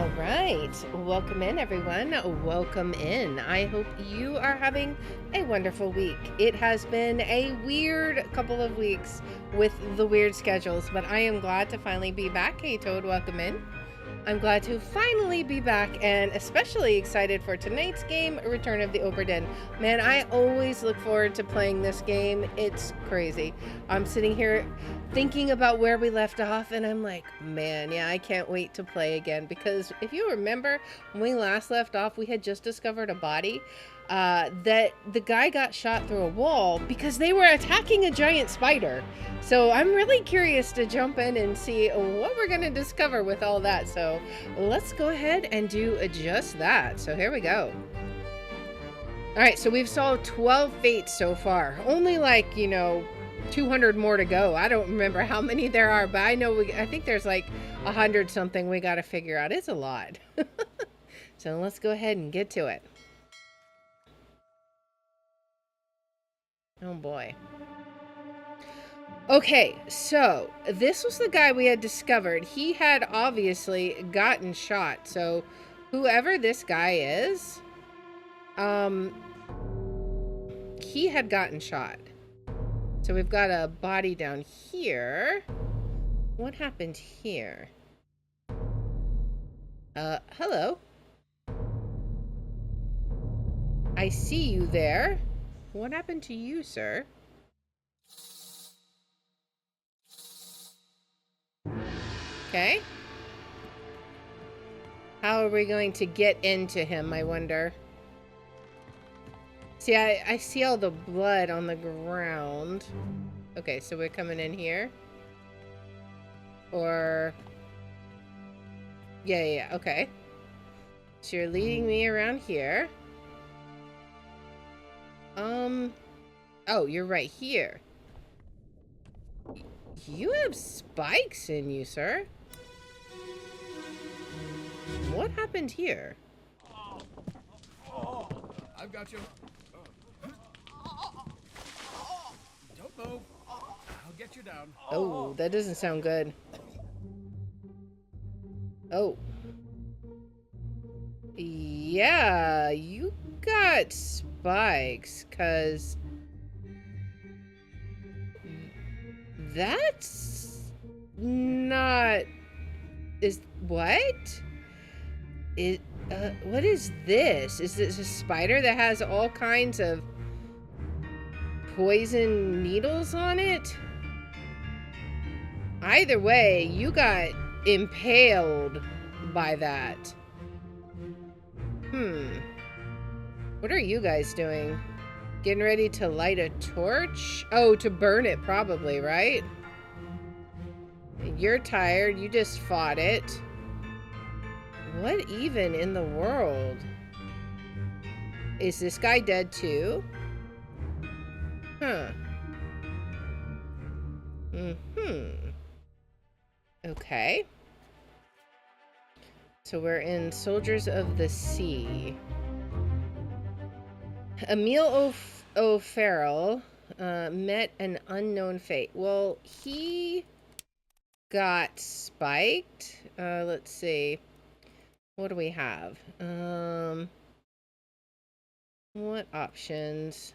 All right, welcome in everyone. Welcome in. I hope you are having a wonderful week. It has been a weird couple of weeks with the weird schedules, but I am glad to finally be back. Hey Toad, welcome in. I'm glad to finally be back and especially excited for tonight's game, Return of the Obra Dinn. Man, I always look forward to playing this game. It's crazy. I'm sitting here thinking about where we left off and I'm like, man, yeah, I can't wait to play again because if you remember when we last left off, we had just discovered a body that the guy got shot through a wall because they were attacking a giant spider. So I'm really curious to jump in and see what we're going to discover with all that. So let's go ahead and do just that. So here we go. All right, so we've solved 12 fates so far. Only like, 200 more to go. I don't remember how many there are, but I think there's like 100 something we got to figure out. It's a lot. So let's go ahead and get to it. Oh boy. Okay, so this was the guy we had discovered. He had obviously gotten shot. So whoever this guy is, he had gotten shot. So we've got a body down here. What happened here? Hello. I see you there. What happened to you, sir? Okay. How are we going to get into him, I wonder? See, I see all the blood on the ground. Okay, so we're coming in here. Or... Yeah, okay. So you're leading me around here. Oh, you're right here. You have spikes in you, sir. What happened here? I've got you. Don't move. I'll get you down. Oh, that doesn't sound good. Oh. Yeah, you got spikes, 'cause that's not... What? What is this? Is this a spider that has all kinds of poison needles on it? Either way, you got impaled by that. What are you guys doing? Getting ready to light a torch? Oh, to burn it probably, right? You're tired. You just fought it. What even in the world? Is this guy dead too? Huh. Okay. So we're in Soldiers of the Sea. Emil O'Farrell met an unknown fate. Well, he got spiked. Let's see. What do we have? What options?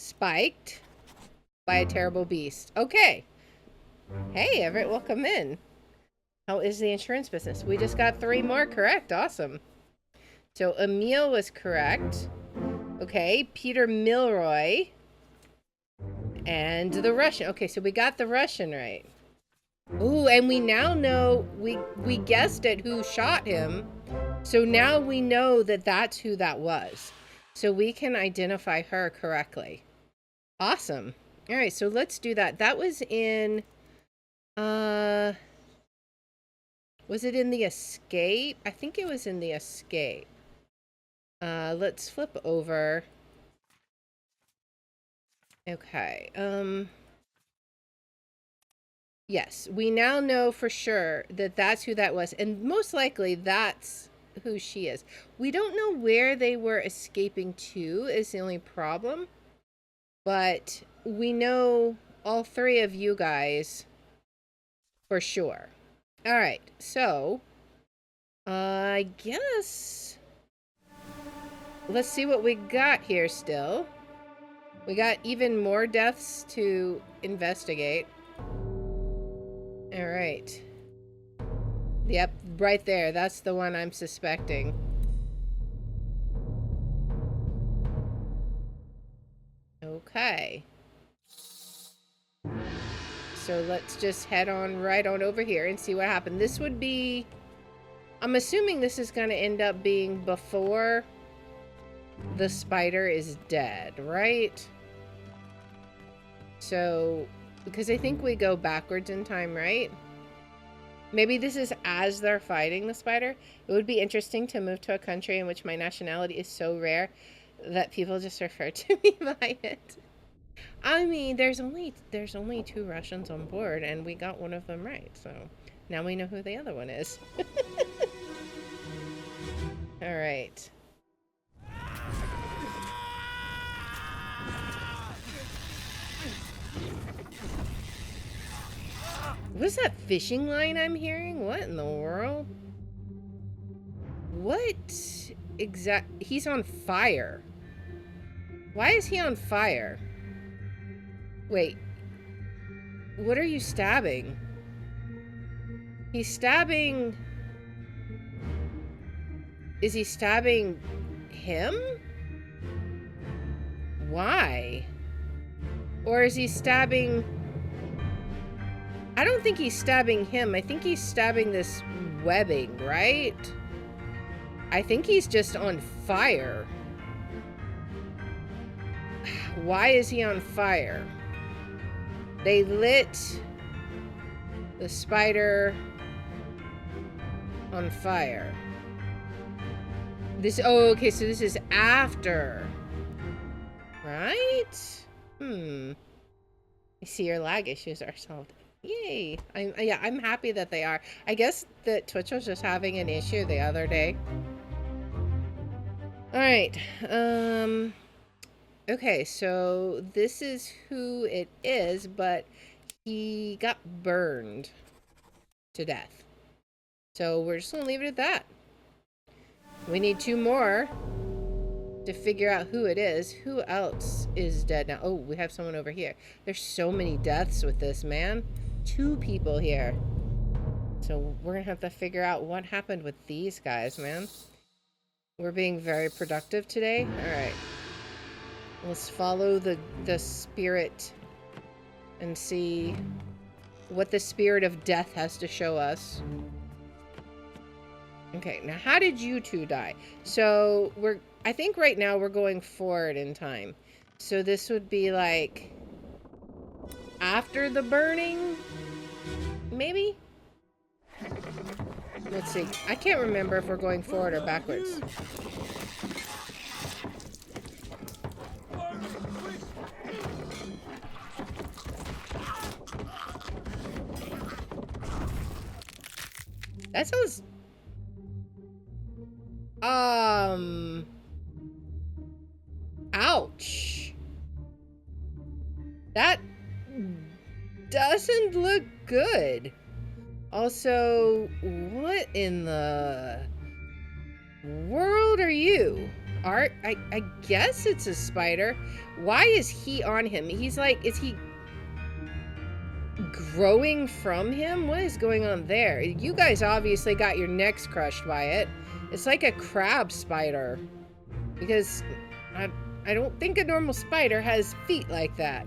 Spiked by a terrible beast. Okay. Hey, Everett, welcome in. How is the insurance business? We just got 3 more correct. Awesome. So Emil was correct. Okay, Peter Milroy. And the Russian. Okay, so we got the Russian right. Ooh, and we now know, we guessed at who shot him. So now we know that that's who that was. So we can identify her correctly. Awesome. All right, so let's do that. That was in... was it in the escape? I think it was in the escape. Let's flip over. Okay. Yes, we now know for sure that that's who that was. And most likely that's who she is. We don't know where they were escaping to is the only problem. But we know all 3 of you guys for sure. All right, so I guess. Let's see what we got here still. We got even more deaths to investigate. All right. Yep, right there. That's the one I'm suspecting. Okay. So let's just head on right on over here and see what happened. This would be... I'm assuming this is going to end up being before the spider is dead, right? So, because I think we go backwards in time, right? Maybe this is as they're fighting the spider. It would be interesting to move to a country in which my nationality is so rare that people just refer to me by it. I mean, there's only 2 Russians on board, and we got one of them right. So now we know who the other one is. All right. What's that fishing line I'm hearing? What in the world? What exact? He's on fire. Why is he on fire? Wait. What are you stabbing? He's stabbing... Is he stabbing him? Why? Or is he stabbing... I don't think he's stabbing him. I think he's stabbing this webbing, right? I think he's just on fire. Why is he on fire? They lit the spider on fire. This, oh, okay, so this is after. Right? I see your lag issues are solved. Yay. I'm happy that they are. I guess that Twitch was just having an issue the other day. Alright. Okay, so this is who it is, but he got burned to death. So we're just gonna leave it at that. We need 2 more to figure out who it is. Who else is dead now? Oh, we have someone over here. There's so many deaths with this, man. 2 people here. So we're gonna have to figure out what happened with these guys, man. We're being very productive today. Alright. Let's follow the spirit and see what the spirit of death has to show us. Okay, now how did you 2 die? So I think right now we're going forward in time. So this would be like after the burning, maybe? Let's see. I can't remember if we're going forward or backwards. That sounds... Ouch. That doesn't look good. Also, what in the world are you? Art? I guess it's a spider. Why is he on him? He's like, is he growing from him? What is going on there? You guys obviously got your necks crushed by it. It's like a crab spider. Because I don't think a normal spider has feet like that.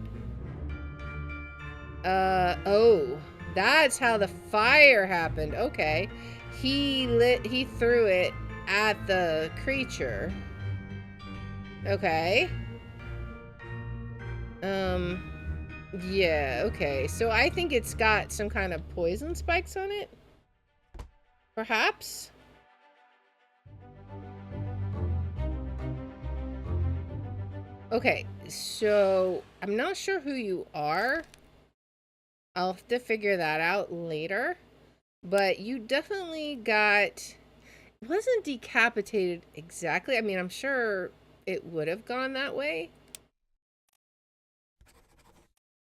Oh. That's how the fire happened. Okay. He threw it at the creature. Okay. Yeah, okay. So I think it's got some kind of poison spikes on it. Perhaps? Okay, so I'm not sure who you are. I'll have to figure that out later. But you definitely got... It wasn't decapitated exactly. I mean, I'm sure it would have gone that way.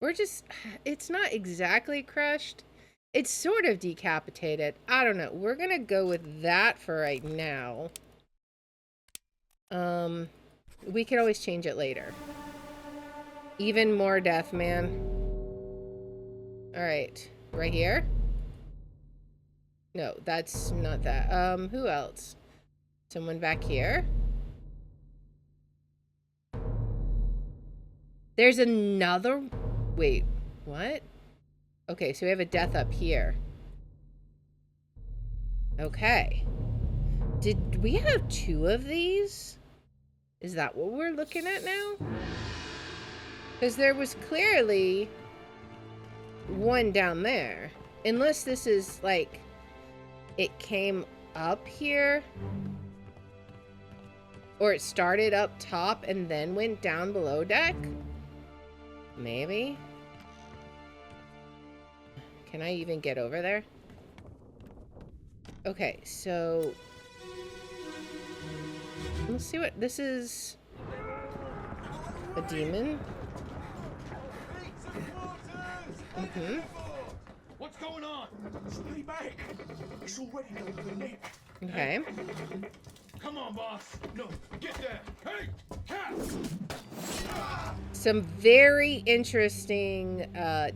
We're just... It's not exactly crushed. It's sort of decapitated. I don't know. We're gonna go with that for right now. We could always change it later. Even more death, man. Alright. Right here? No, that's not that. Who else? Someone back here? There's another... Wait, what? Okay, so we have a death up here. Okay. Did we have 2 of these? Is that what we're looking at now? Because there was clearly one down there. Unless this is like... It came up here? Or it started up top and then went down below deck? Maybe? Can I even get over there? Okay, so... Let's see what... This is... A demon? Mm-hmm. What's going on? Stay back. It's already going to the neck. Okay. Come on, boss. No, get there. Hey, cat. Some very interesting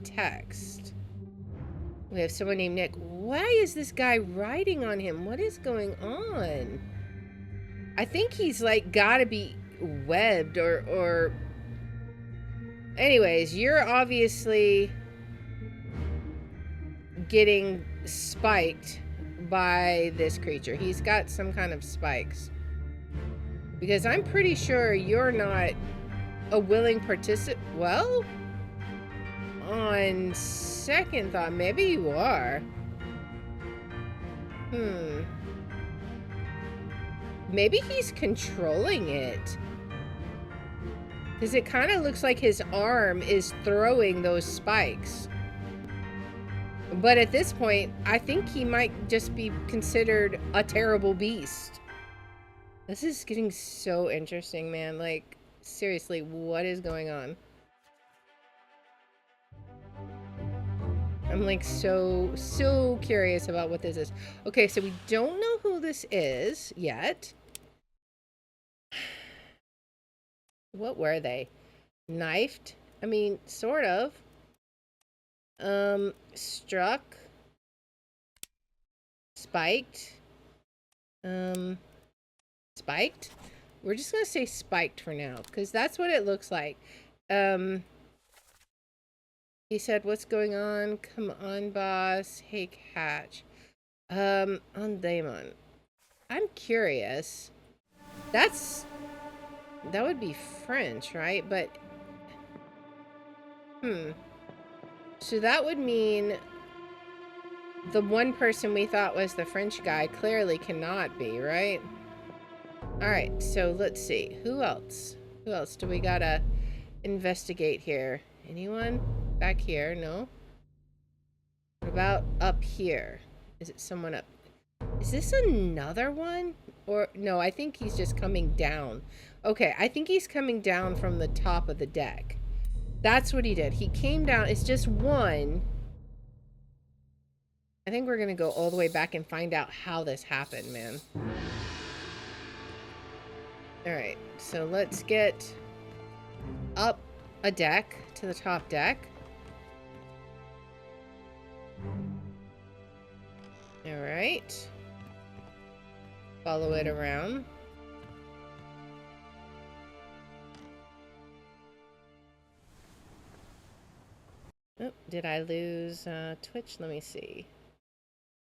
text. We have someone named Nick. Why is this guy riding on him? What is going on? I think he's like gotta be webbed or... Anyways, you're obviously getting spiked by this creature. He's got some kind of spikes. Because I'm pretty sure you're not a willing participant. Well, on second thought, maybe you are. Maybe he's controlling it. Because it kind of looks like his arm is throwing those spikes. But at this point, I think he might just be considered a terrible beast. This is getting so interesting, man. Like, seriously, what is going on? I'm like so curious about what this is. Okay, so we don't know who this is yet. What were they? Knifed? I mean, sort of. Struck. Spiked. Spiked? We're just gonna say spiked for now, because that's what it looks like. He said, what's going on? Come on, boss. Hey, catch. On Daemon. I'm curious. That would be French, right? But, so that would mean the one person we thought was the French guy clearly cannot be, right? Alright, so let's see. Who else? Who else do we gotta investigate here? Anyone? Back here? No? What about up here? Is it someone up? Is this another one? Or, no, I think he's just coming down. Okay, I think he's coming down from the top of the deck. That's what he did. He came down. It's just one. I think we're going to go all the way back and find out how this happened, man. Alright, so let's get up a deck to the top deck. Alright. Follow it around. Oh, did I lose Twitch? Let me see.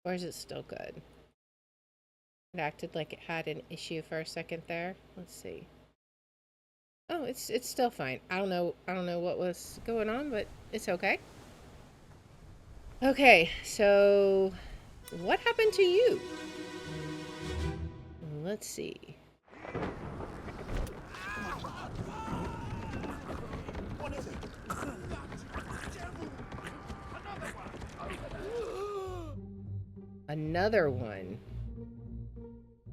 Or is it still good? It acted like it had an issue for a second there. Let's see. Oh, it's still fine. I don't know what was going on, but it's okay. Okay, so what happened to you? Let's see. Another one.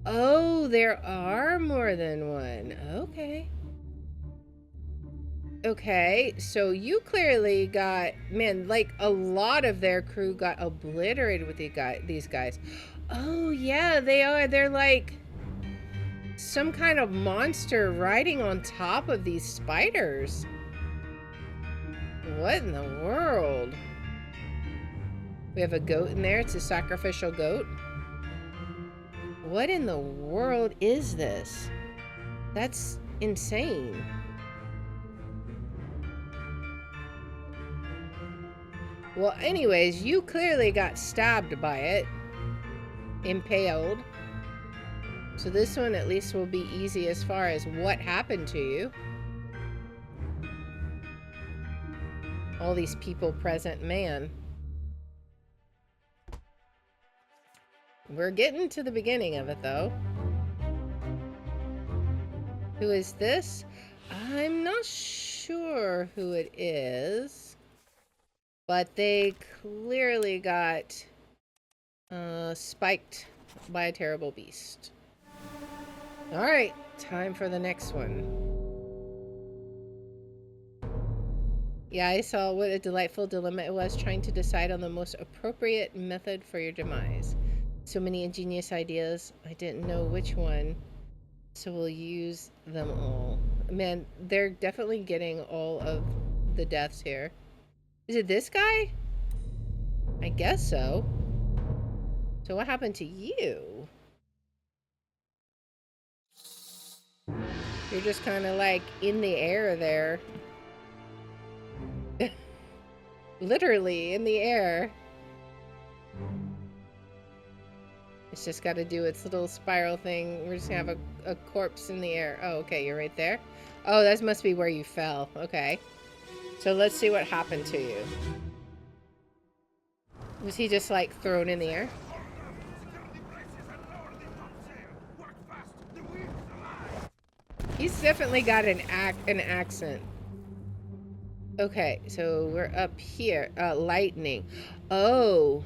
Oh, there are more than one. Okay. Okay, so you clearly got, man, like a lot of their crew got obliterated with these guys. Oh yeah, they are. They're like some kind of monster riding on top of these spiders. What in the world? We have a goat in there. It's a sacrificial goat. What in the world is this? That's insane. Well, anyways, you clearly got stabbed by it. Impaled. So this one at least will be easy as far as what happened to you. All these people present, man. We're getting to the beginning of it, though. Who is this? I'm not sure who it is. But they clearly got spiked by a terrible beast. Alright, time for the next one. Yeah, I saw what a delightful dilemma it was trying to decide on the most appropriate method for your demise. So many ingenious ideas, I didn't know which one, so we'll use them all. Man, they're definitely getting all of the deaths here. Is it this guy? I guess so. So what happened to you? You're just kind of like in the air there. Literally in the air. It's just got to do its little spiral thing. We're just going to have a corpse in the air. Oh, okay, you're right there. Oh, that must be where you fell. Okay. So let's see what happened to you. Was he just like thrown in the air? He's definitely got an accent. Okay, so we're up here. Lightning. Oh.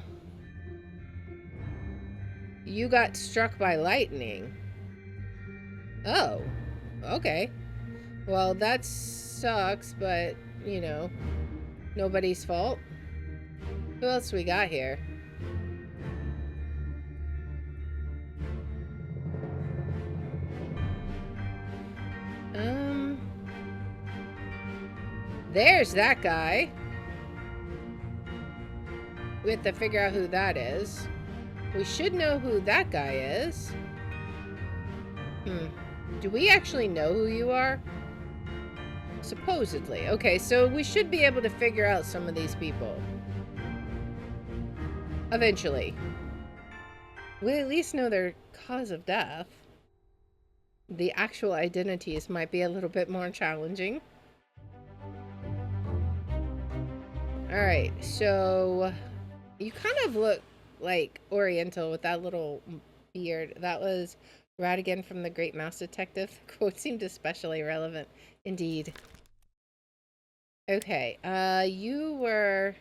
You got struck by lightning. Oh. Okay. Well, that sucks, but, you know, nobody's fault. Who else we got here? There's that guy. We have to figure out who that is. We should know who that guy is. Do we actually know who you are? Supposedly. Okay, so we should be able to figure out some of these people. Eventually. We at least know their cause of death. The actual identities might be a little bit more challenging. Alright, so you kind of look like Oriental with that little beard. That was Radigan from The Great Mouse Detective. The quote seemed especially relevant. Indeed. Okay, you were...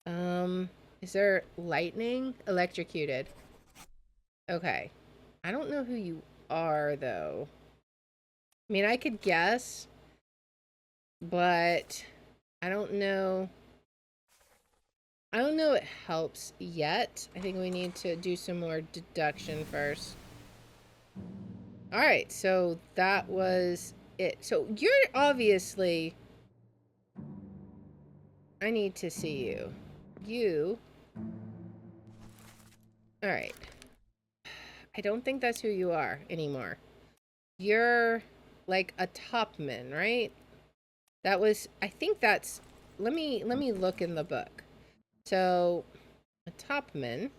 is there lightning? Electrocuted. Okay. I don't know who you are, though. I mean, I could guess, but I don't know. I don't know it helps yet. I think we need to do some more deduction first. Alright, so that was it. So you're obviously... I need to see you. You... Alright. I don't think that's who you are anymore. You're like a topman, right? That was... I think that's... Let me look in the book. So, a topman.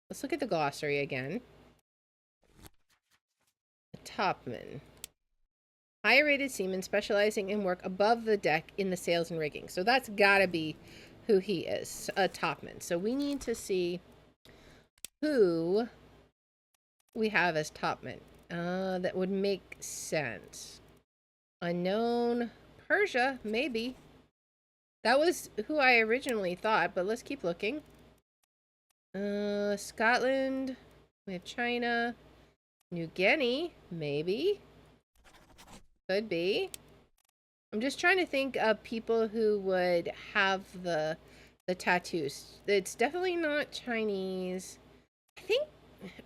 Let's look at the glossary again. A topman. Higher rated seaman specializing in work above the deck in the sails and rigging. So that's gotta be who he is, a topman. So we need to see who we have as topman. That would make sense. Unknown. Persia, maybe. That was who I originally thought, but let's keep looking. Scotland. We have China. New Guinea, maybe. Could be. I'm just trying to think of people who would have the tattoos. It's definitely not Chinese. I think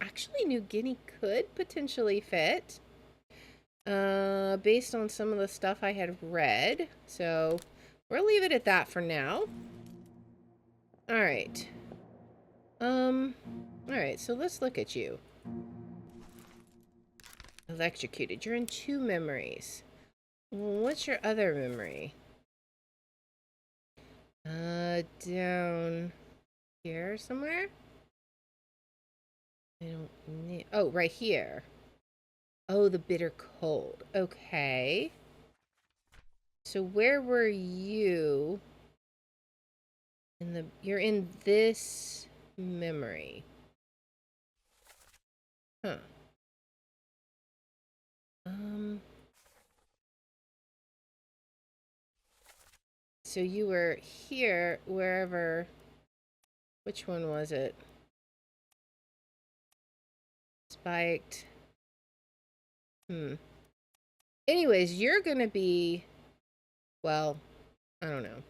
actually New Guinea could potentially fit. Based on some of the stuff I had read. So we'll leave it at that for now. All right. All right, so let's look at you. Electrocuted. You're in 2 memories. What's your other memory? Down here somewhere? I don't need... Oh, right here. Oh, the bitter cold. Okay. So where were you? You're in this memory. Huh. So you were here, wherever... Which one was it? Spiked. Anyways, you're gonna be... Well, I don't know.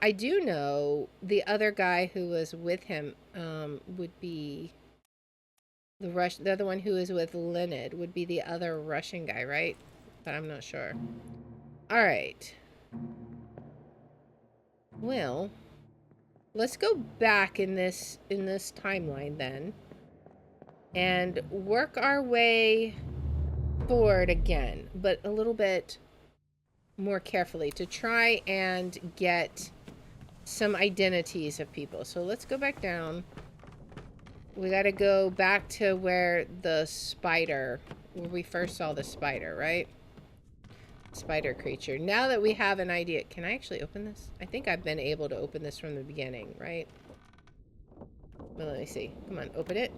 I do know the other guy who was with him would be the other one who was with Leonid would be the other Russian guy, right? But I'm not sure. All right. Well, let's go back in this timeline then and work our way forward again, but a little bit more carefully to try and get some identities of people. So let's go back down. We got to go back to where the spider, where we first saw the spider, right? Spider creature. Now that we have an idea, can I actually open this? I think I've been able to open this from the beginning, right? Well, let me see. Come on, open it.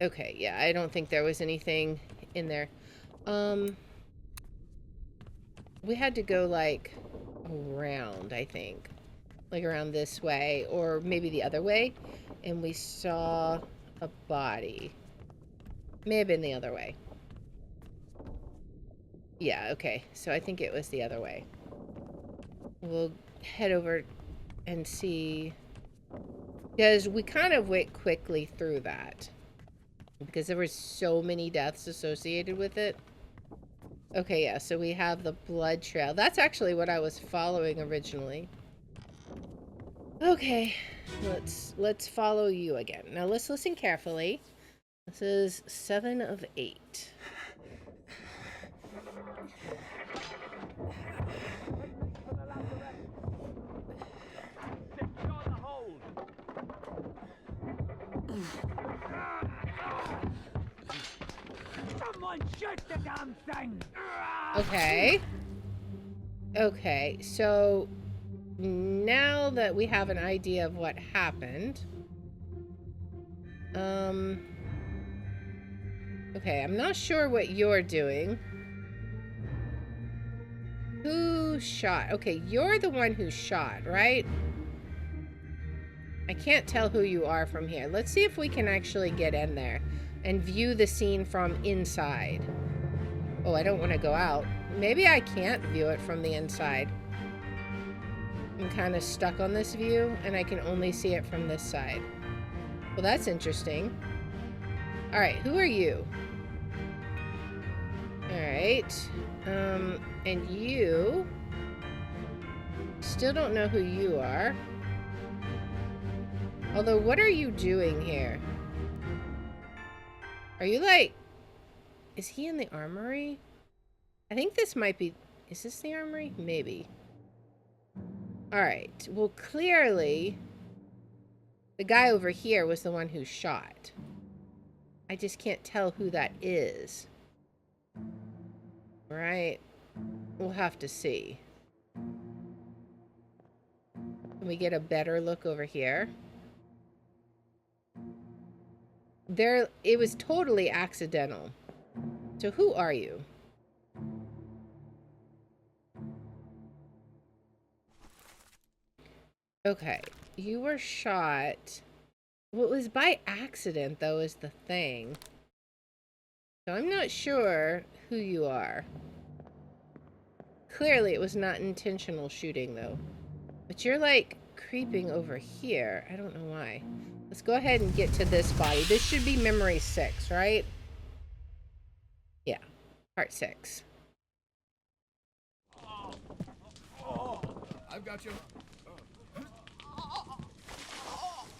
Okay, yeah, I don't think there was anything in there. We had to go like around, I think. Like around this way, or maybe the other way. And we saw a body. May have been the other way. Yeah, okay. So I think it was the other way. We'll head over and see. Because we kind of went quickly through that. Because there were so many deaths associated with it. Okay, yeah, so we have the blood trail. That's actually what I was following originally. Okay, let's follow you again. Now let's listen carefully. This is 7 of 8. Someone shoot the damn thing! Okay. Okay, so now that we have an idea of what happened, okay, I'm not sure what you're doing. Who shot? Okay, you're the one who shot, right? I can't tell who you are from here. Let's see if we can actually get in there and view the scene from inside. Oh, I don't want to go out. Maybe I can't view it from the inside. I'm kind of stuck on this view, and I can only see it from this side. Well, that's interesting. All right, who are you? All right. And you... Still don't know who you are. Although, what are you doing here? Are you like... Is he in the armory? I think this might be... Is this the armory? Maybe. Alright. Well, clearly... The guy over here was the one who shot. I just can't tell who that is. Right? We'll have to see. Can we get a better look over here? It was totally accidental. So who are you? Okay, you were shot. Well, it was by accident, though, is the thing. So I'm not sure who you are. Clearly, it was not intentional shooting, though. But you're, like, creeping over here. I don't know why. Let's go ahead and get to this body. This should be memory 6, right? Yeah. Part 6. I've got you.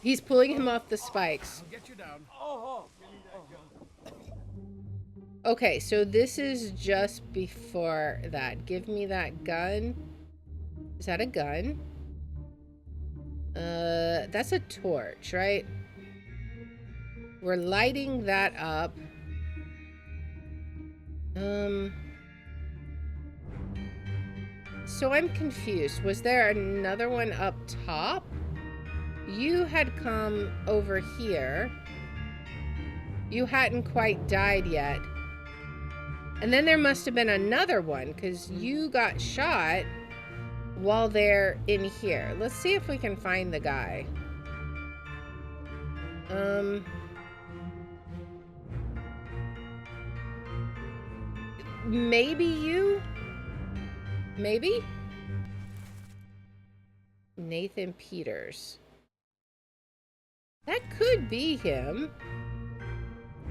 He's pulling him off the spikes. I'll get you down. Okay, so this is just before that. Give me that gun. Is that a gun? That's a torch, right? We're lighting that up. So I'm confused. Was there another one up top? You had come over here. You hadn't quite died yet. And then there must have been another one, because you got shot while they're in here. Let's see if we can find the guy. Maybe you? Maybe? Nathan Peters. That could be him.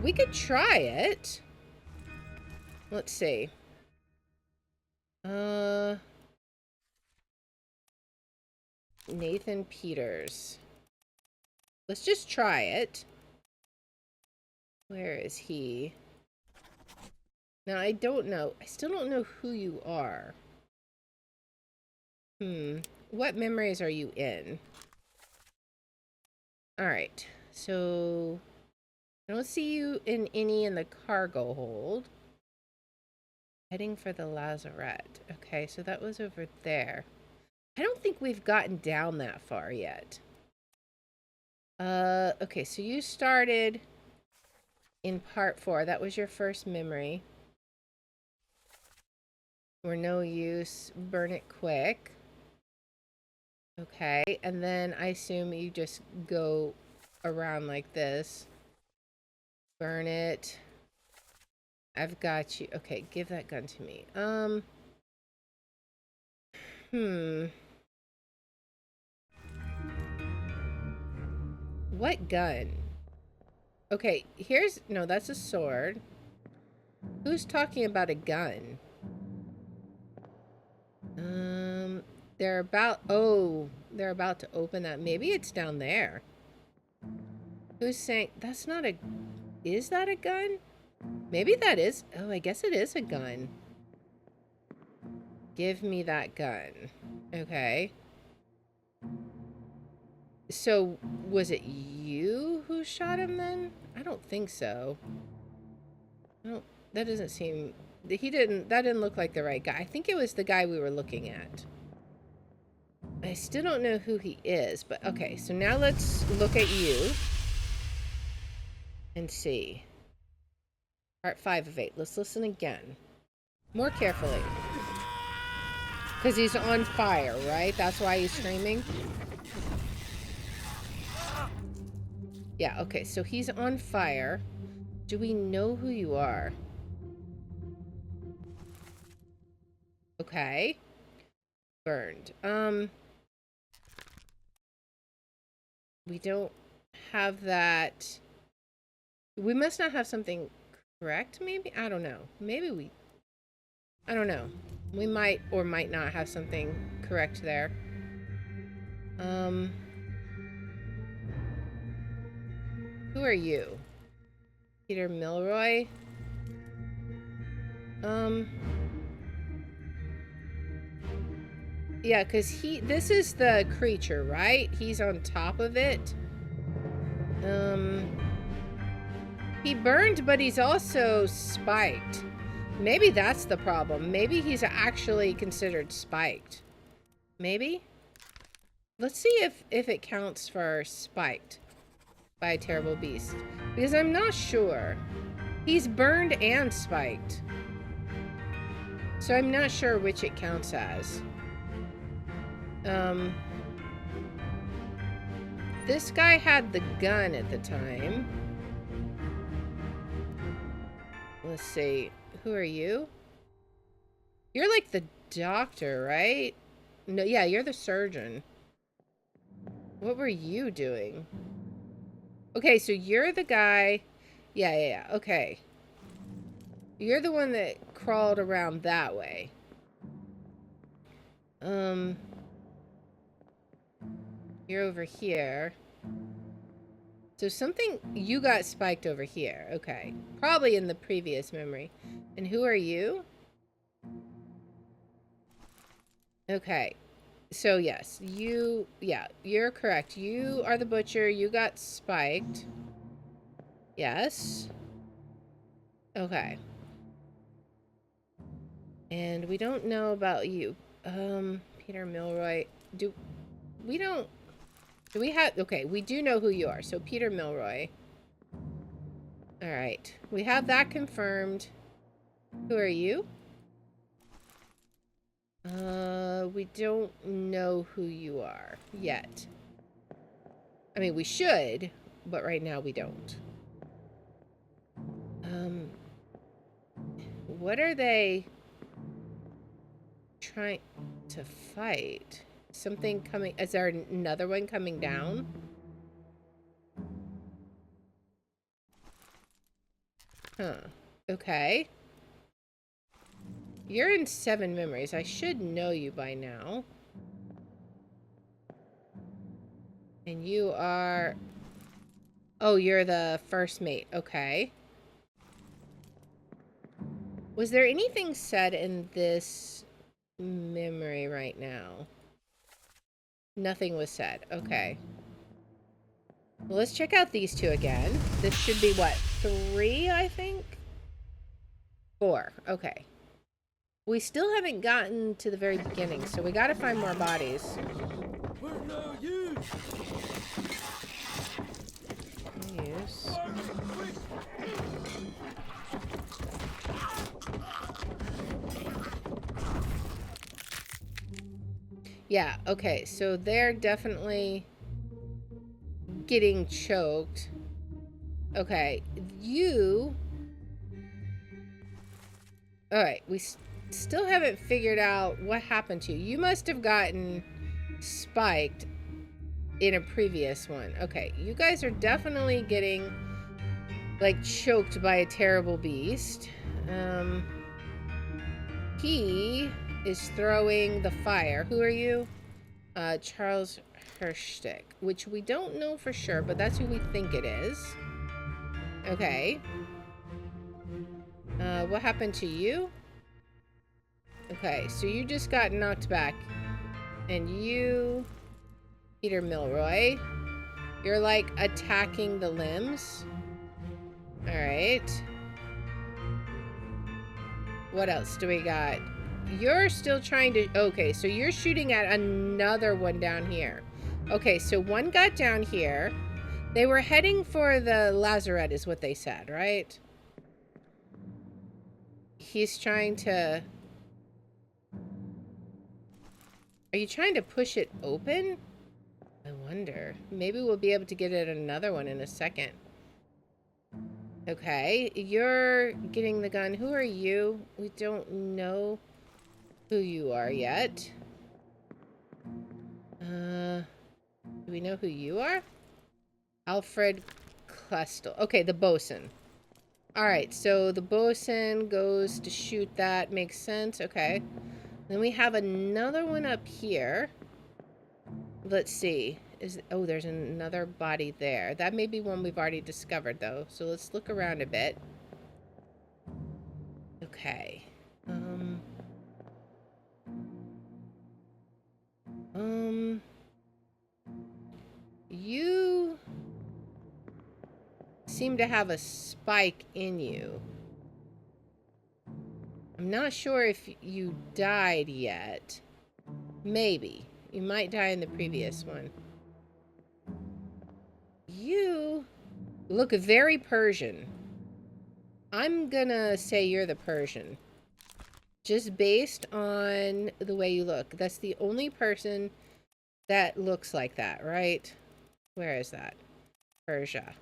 We could try it. Let's see. Nathan Peters. Let's just try it. Where is he? Now, I don't know. I still don't know who you are. What memories are you in? Alright. So, I don't see you in any in the cargo hold. Heading for the lazarette. Okay, so that was over there. I don't think we've gotten down that far yet. Okay, so you started in part 4. That was your first memory. We're no use. Burn it quick. Okay, and then I assume you just go around like this. Burn it. I've got you. Okay, give that gun to me. What gun? Okay, here's... No, that's a sword. Who's talking about a gun? They're about... Oh, they're about to open that. Maybe it's down there. Who's saying... That's not a... Is that a gun? Maybe that is... Oh, I guess it is a gun. Give me that gun. Okay. So, was it you who shot him then? I don't think so. That doesn't seem... That didn't look like the right guy. I think it was the guy we were looking at. I still don't know who he is, but okay. So now let's look at you. And see. Part 5 of 8. Let's listen again. More carefully. Because he's on fire, right? That's why he's screaming? Yeah, okay. So he's on fire. Do we know who you are? Okay. Burned. We don't have that. We must not have something correct, maybe? I don't know. Maybe we... I don't know. We might or might not have something correct there. Who are you? Peter Milroy? Yeah, because this is the creature, right? He's on top of it. He burned, but he's also spiked. Maybe that's the problem. Maybe he's actually considered spiked. Maybe? Let's see if it counts for spiked by a terrible beast. Because I'm not sure. He's burned and spiked. So I'm not sure which it counts as. This guy had the gun at the time. Let's see. Who are you? You're like the doctor, right? No, yeah, you're the surgeon. What were you doing? Okay, so you're the guy. Yeah. Okay. You're the one that crawled around that way. You're over here. So something, you got spiked over here. Okay. Probably in the previous memory. And who are you? Okay. So yes, you're correct. You are the butcher. You got spiked. Yes. Okay. And we don't know about you. Peter Milroy. Do we have, okay, we do know who you are. So Peter Milroy. All right. We have that confirmed. Who are you? We don't know who you are yet. I mean, we should, but right now we don't. What are they trying to fight? Something coming, is there another one coming down? Huh. Okay. You're in 7 memories. I should know you by now. And you are... Oh, you're the first mate. Okay. Was there anything said in this memory right now? Nothing was said. Okay. Well, let's check out these two again. This should be, what, 3, I think? 4. Okay. We still haven't gotten to the very beginning, so we gotta find more bodies. Where are you? Use. Yeah, okay, so they're definitely getting choked. Okay, you... Alright, we still haven't figured out what happened to you. You must have gotten spiked in a previous one. Okay, you guys are definitely getting, like, choked by a terrible beast. He is throwing the fire. Who are you? Charles Hirschstick, which we don't know for sure, but that's who we think it is. Okay. What happened to you? Okay, so you just got knocked back. And you, Peter Milroy, you're like attacking the limbs. Alright. What else do we got? You're still trying to... Okay, so you're shooting at another one down here. Okay, so one got down here. They were heading for the lazarette is what they said, right? He's trying to... Are you trying to push it open? I wonder. Maybe we'll be able to get at another one in a second. Okay, you're getting the gun. Who are you? We don't know who you are yet. Do we know who you are? Alfred Klestel. Okay, the bosun. Alright, so the bosun goes to shoot that. Makes sense. Okay. Then we have another one up here. Let's see. Oh, there's another body there. That may be one we've already discovered, though. So let's look around a bit. Okay. You seem to have a spike in you. I'm not sure if you died yet. Maybe. You might die in the previous one. You look very Persian. I'm gonna say you're the Persian. Just based on the way you look. That's the only person that looks like that, right? Where is that? Persia.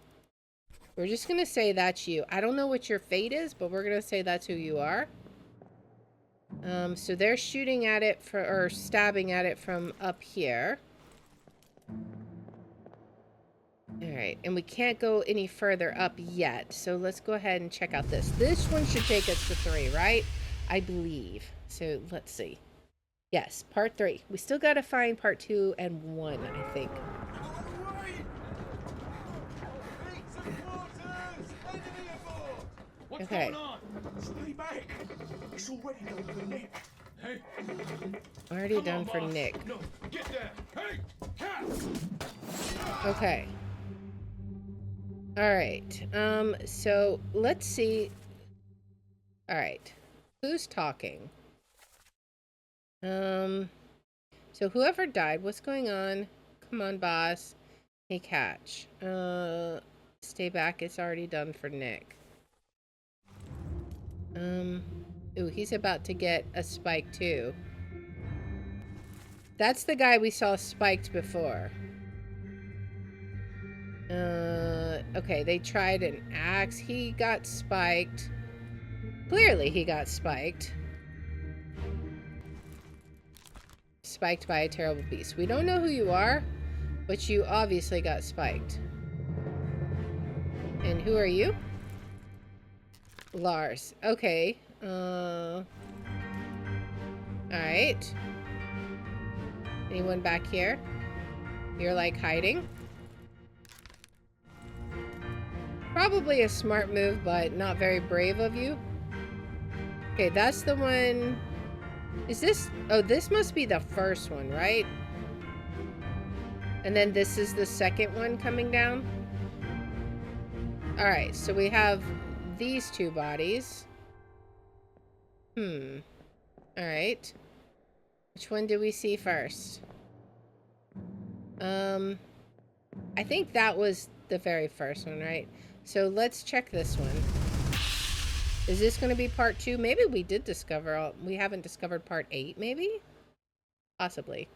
We're just gonna say that's you. I don't know what your fate is, but we're gonna say that's who you are. So they're shooting at it or stabbing at it from up here. Alright, and we can't go any further up yet, so let's go ahead and check out this. This one should take us to 3, right? I believe. So, let's see. Yes, part 3. We still gotta find part 2 and 1, I think. What's Okay. going on? Stay back. It's already done for Nick. Hey. Already Come done on, for boss. Nick. No, get there. Hey, cat. Okay. Alright. So let's see. Alright. Who's talking? So whoever died, what's going on? Come on, boss. Hey, catch. Stay back. It's already done for Nick. Ooh, he's about to get a spike too. That's the guy we saw spiked before. Okay, they tried an axe. He got spiked. Clearly he got spiked. Spiked by a terrible beast. We don't know who you are, but you obviously got spiked. And who are you? Lars. Okay. Alright. Anyone back here? You're like hiding? Probably a smart move, but not very brave of you. Okay, that's the one. Is this? Oh, this must be the first one, right? And then this is the second one coming down? Alright, so we have these 2 bodies. Alright. Which one do we see first? I think that was the very first one, right? So let's check this one. Is this going to be part 2? Maybe we did discover we haven't discovered part 8, maybe? Possibly.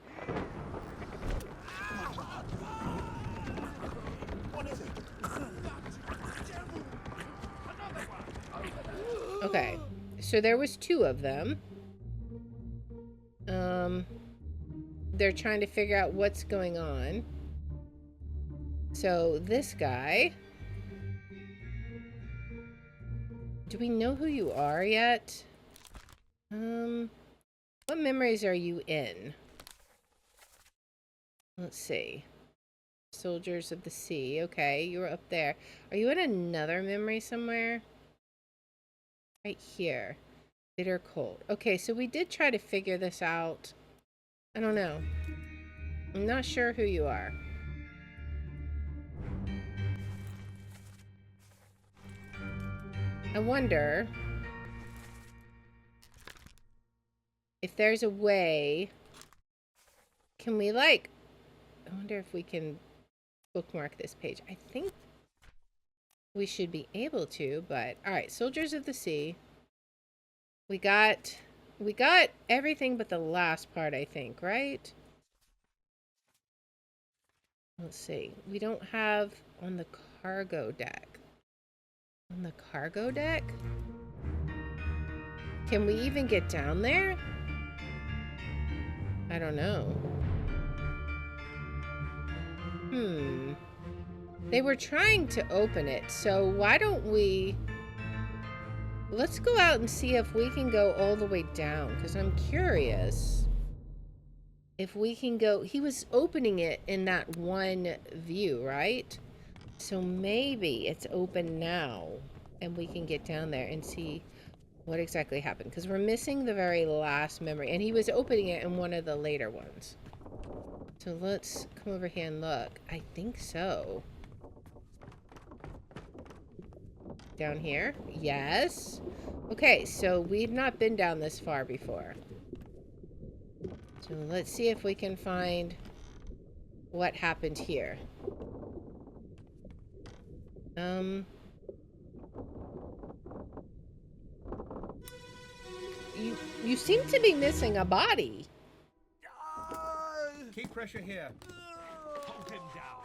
Okay. So there was 2 of them. They're trying to figure out what's going on. So this guy. Do we know who you are yet? What memories are you in? Let's see. Soldiers of the Sea. Okay, you were up there. Are you in another memory somewhere? Right here. Bitter cold. Okay, so we did try to figure this out. I don't know. I'm not sure who you are. I wonder if there's a way. Can we I wonder if we can bookmark this page. I think we should be able to, but alright, Soldiers of the Sea. We got everything but the last part, I think, right? Let's see. We don't have on the cargo deck. On the cargo deck? Can we even get down there? I don't know. They were trying to open it, so why don't we... Let's go out and see if we can go all the way down, because I'm curious if we can go... He was opening it in that one view, right? So maybe it's open now, and we can get down there and see what exactly happened, because we're missing the very last memory, and he was opening it in one of the later ones. So let's come over here and look. I think so. Down here? Yes. Okay, so we've not been down this far before. So let's see if we can find what happened here. You seem to be missing a body. Keep pressure here. Hold him down.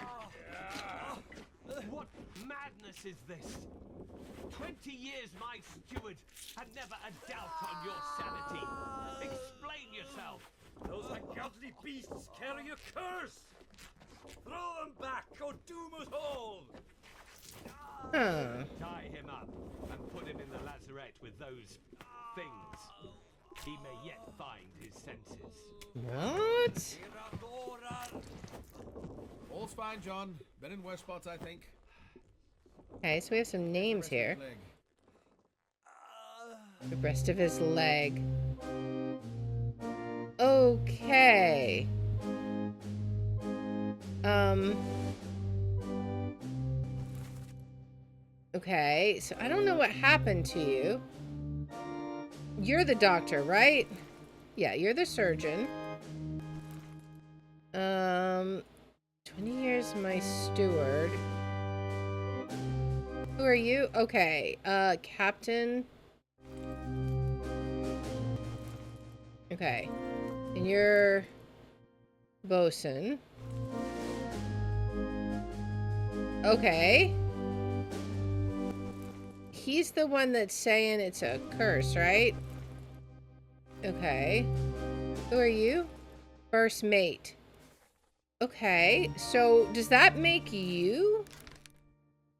What madness is this? 20 years my steward had never a doubt on your sanity. Explain yourself. Those ungodly beasts carry a curse! Throw them back or doom us all! Huh. Tie him up and put him in the lazarette with those things. He may yet find his senses. What? All's fine, John. Been in worse spots, I think. Okay, so we have some names here. Leg. The rest of his leg. Okay. Okay, so I don't know what happened to you. You're the doctor, right? Yeah, you're the surgeon. 20 years my steward. Who are you? Okay, Captain. Okay. And you're bosun. Okay. He's the one that's saying it's a curse, right? Okay. Who are you? First mate. Okay. So does that make you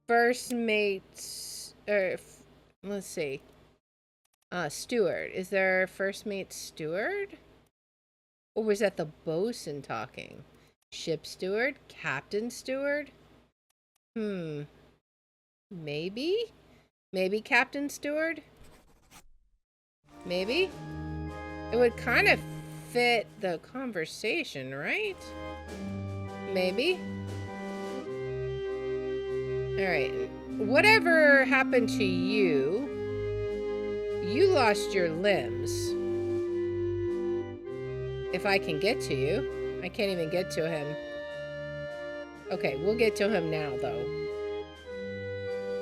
first mate's, let's see. Steward. Is there a first mate steward? Or was that the bosun talking? Ship steward? Captain steward? Maybe? Maybe Captain Steward? Maybe? It would kind of fit the conversation, right? Maybe? Alright. Whatever happened to you, you lost your limbs. If I can get to you. I can't even get to him. Okay, we'll get to him now, though.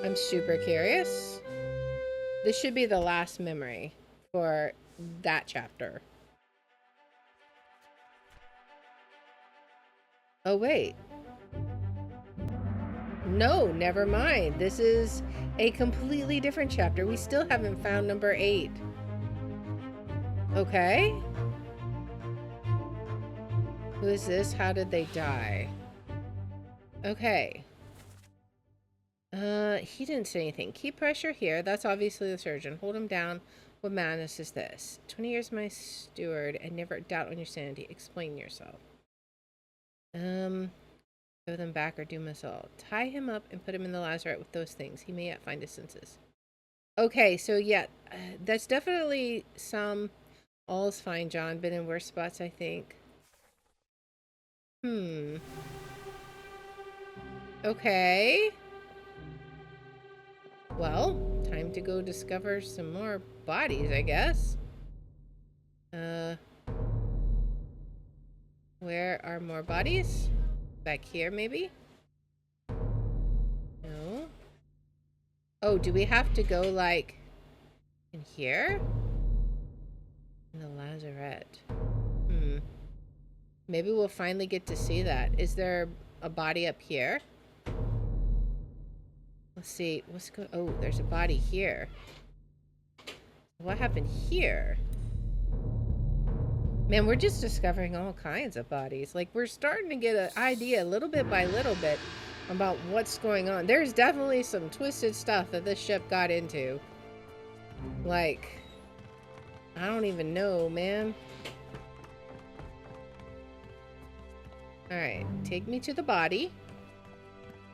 I'm super curious. This should be the last memory for that chapter. Oh, wait. No, never mind. This is a completely different chapter. We still haven't found number 8. Okay. Who is this? How did they die? Okay. He didn't say anything. Keep pressure here. That's obviously the surgeon. Hold him down. What madness is this? 20 years my steward and never doubt on your sanity. Explain yourself. Throw them back or doom us all. Tie him up and put him in the lazarette with those things. He may yet find his senses. Okay, so yeah, that's definitely some... All's fine, John. Been in worse spots, I think. Okay. Well, time to go discover some more bodies, I guess. Where are more bodies? Back here, maybe? No. Oh, do we have to go, like, in here? In the lazarette. Maybe we'll finally get to see that. Is there a body up here? Let's see. Oh, there's a body here. What happened here? Man, we're just discovering all kinds of bodies. Like, we're starting to get an idea little bit by little bit about what's going on. There's definitely some twisted stuff that this ship got into. Like, I don't even know, man. Alright, take me to the body.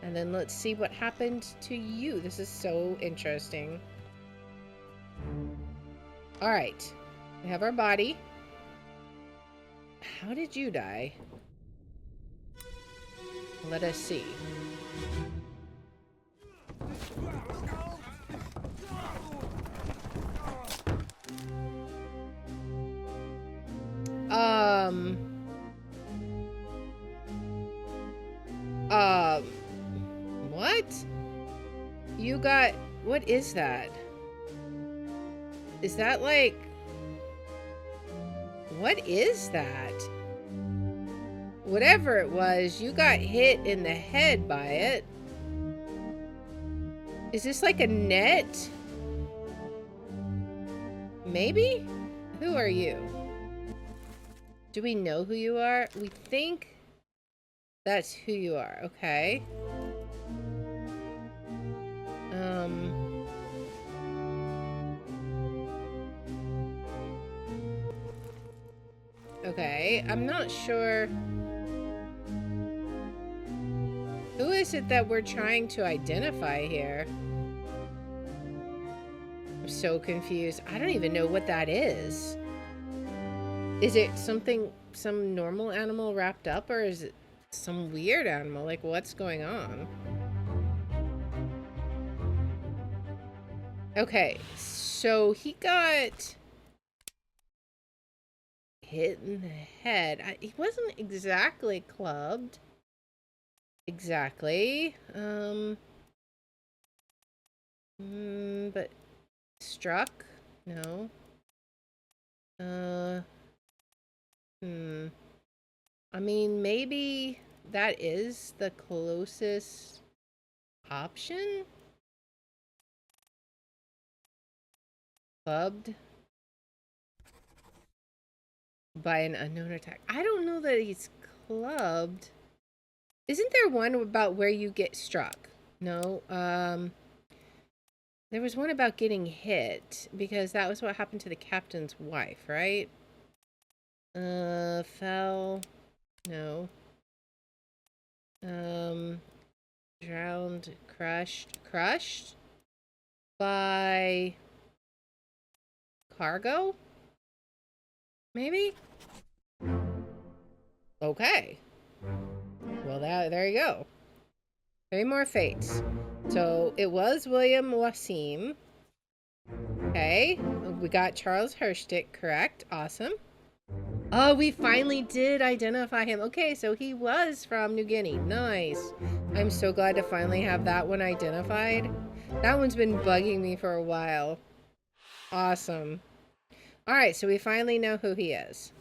And then let's see what happened to you. This is so interesting. Alright, we have our body. How did you die? Let us see. What? You got... What is that? Is that like... What is that? Whatever it was, you got hit in the head by it. Is this like a net? Maybe? Who are you? Do we know who you are? We think that's who you are. Okay. Okay, I'm not sure. Who is it that we're trying to identify here? I'm so confused. I don't even know what that is. Is it something, some normal animal wrapped up, or is it some weird animal? Like, what's going on? Okay, so he got hit in the head. He wasn't exactly clubbed. Exactly. But struck? No. I mean, maybe that is the closest option? Clubbed by an unknown attack. I don't know that he's clubbed. Isn't there one about where you get struck? No. There was one about getting hit, because that was what happened to the captain's wife, right? Fell. No. Drowned, crushed by cargo? Maybe? Okay. Well, there you go. 3 more fates. So it was William Wasim. Okay. We got Charles Herstick, correct. Awesome. Oh, we finally did identify him. Okay, so he was from New Guinea. Nice. I'm so glad to finally have that one identified. That one's been bugging me for a while. Awesome. Alright, so we finally know who he is.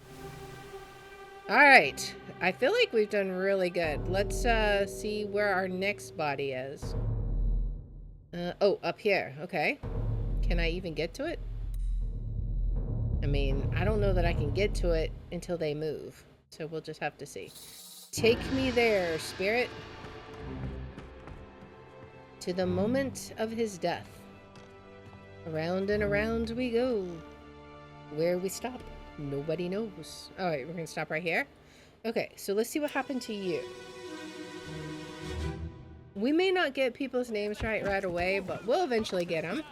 Alright. I feel like we've done really good. Let's see where our next body is. Oh, up here. Okay. Can I even get to it? I mean, I don't know that I can get to it until they move. So we'll just have to see. Take me there, spirit. To the moment of his death. Around and around we go. Where we stop, nobody knows. Alright, we're gonna stop right here. Okay, so let's see what happened to you. We may not get people's names right away, but we'll eventually get them.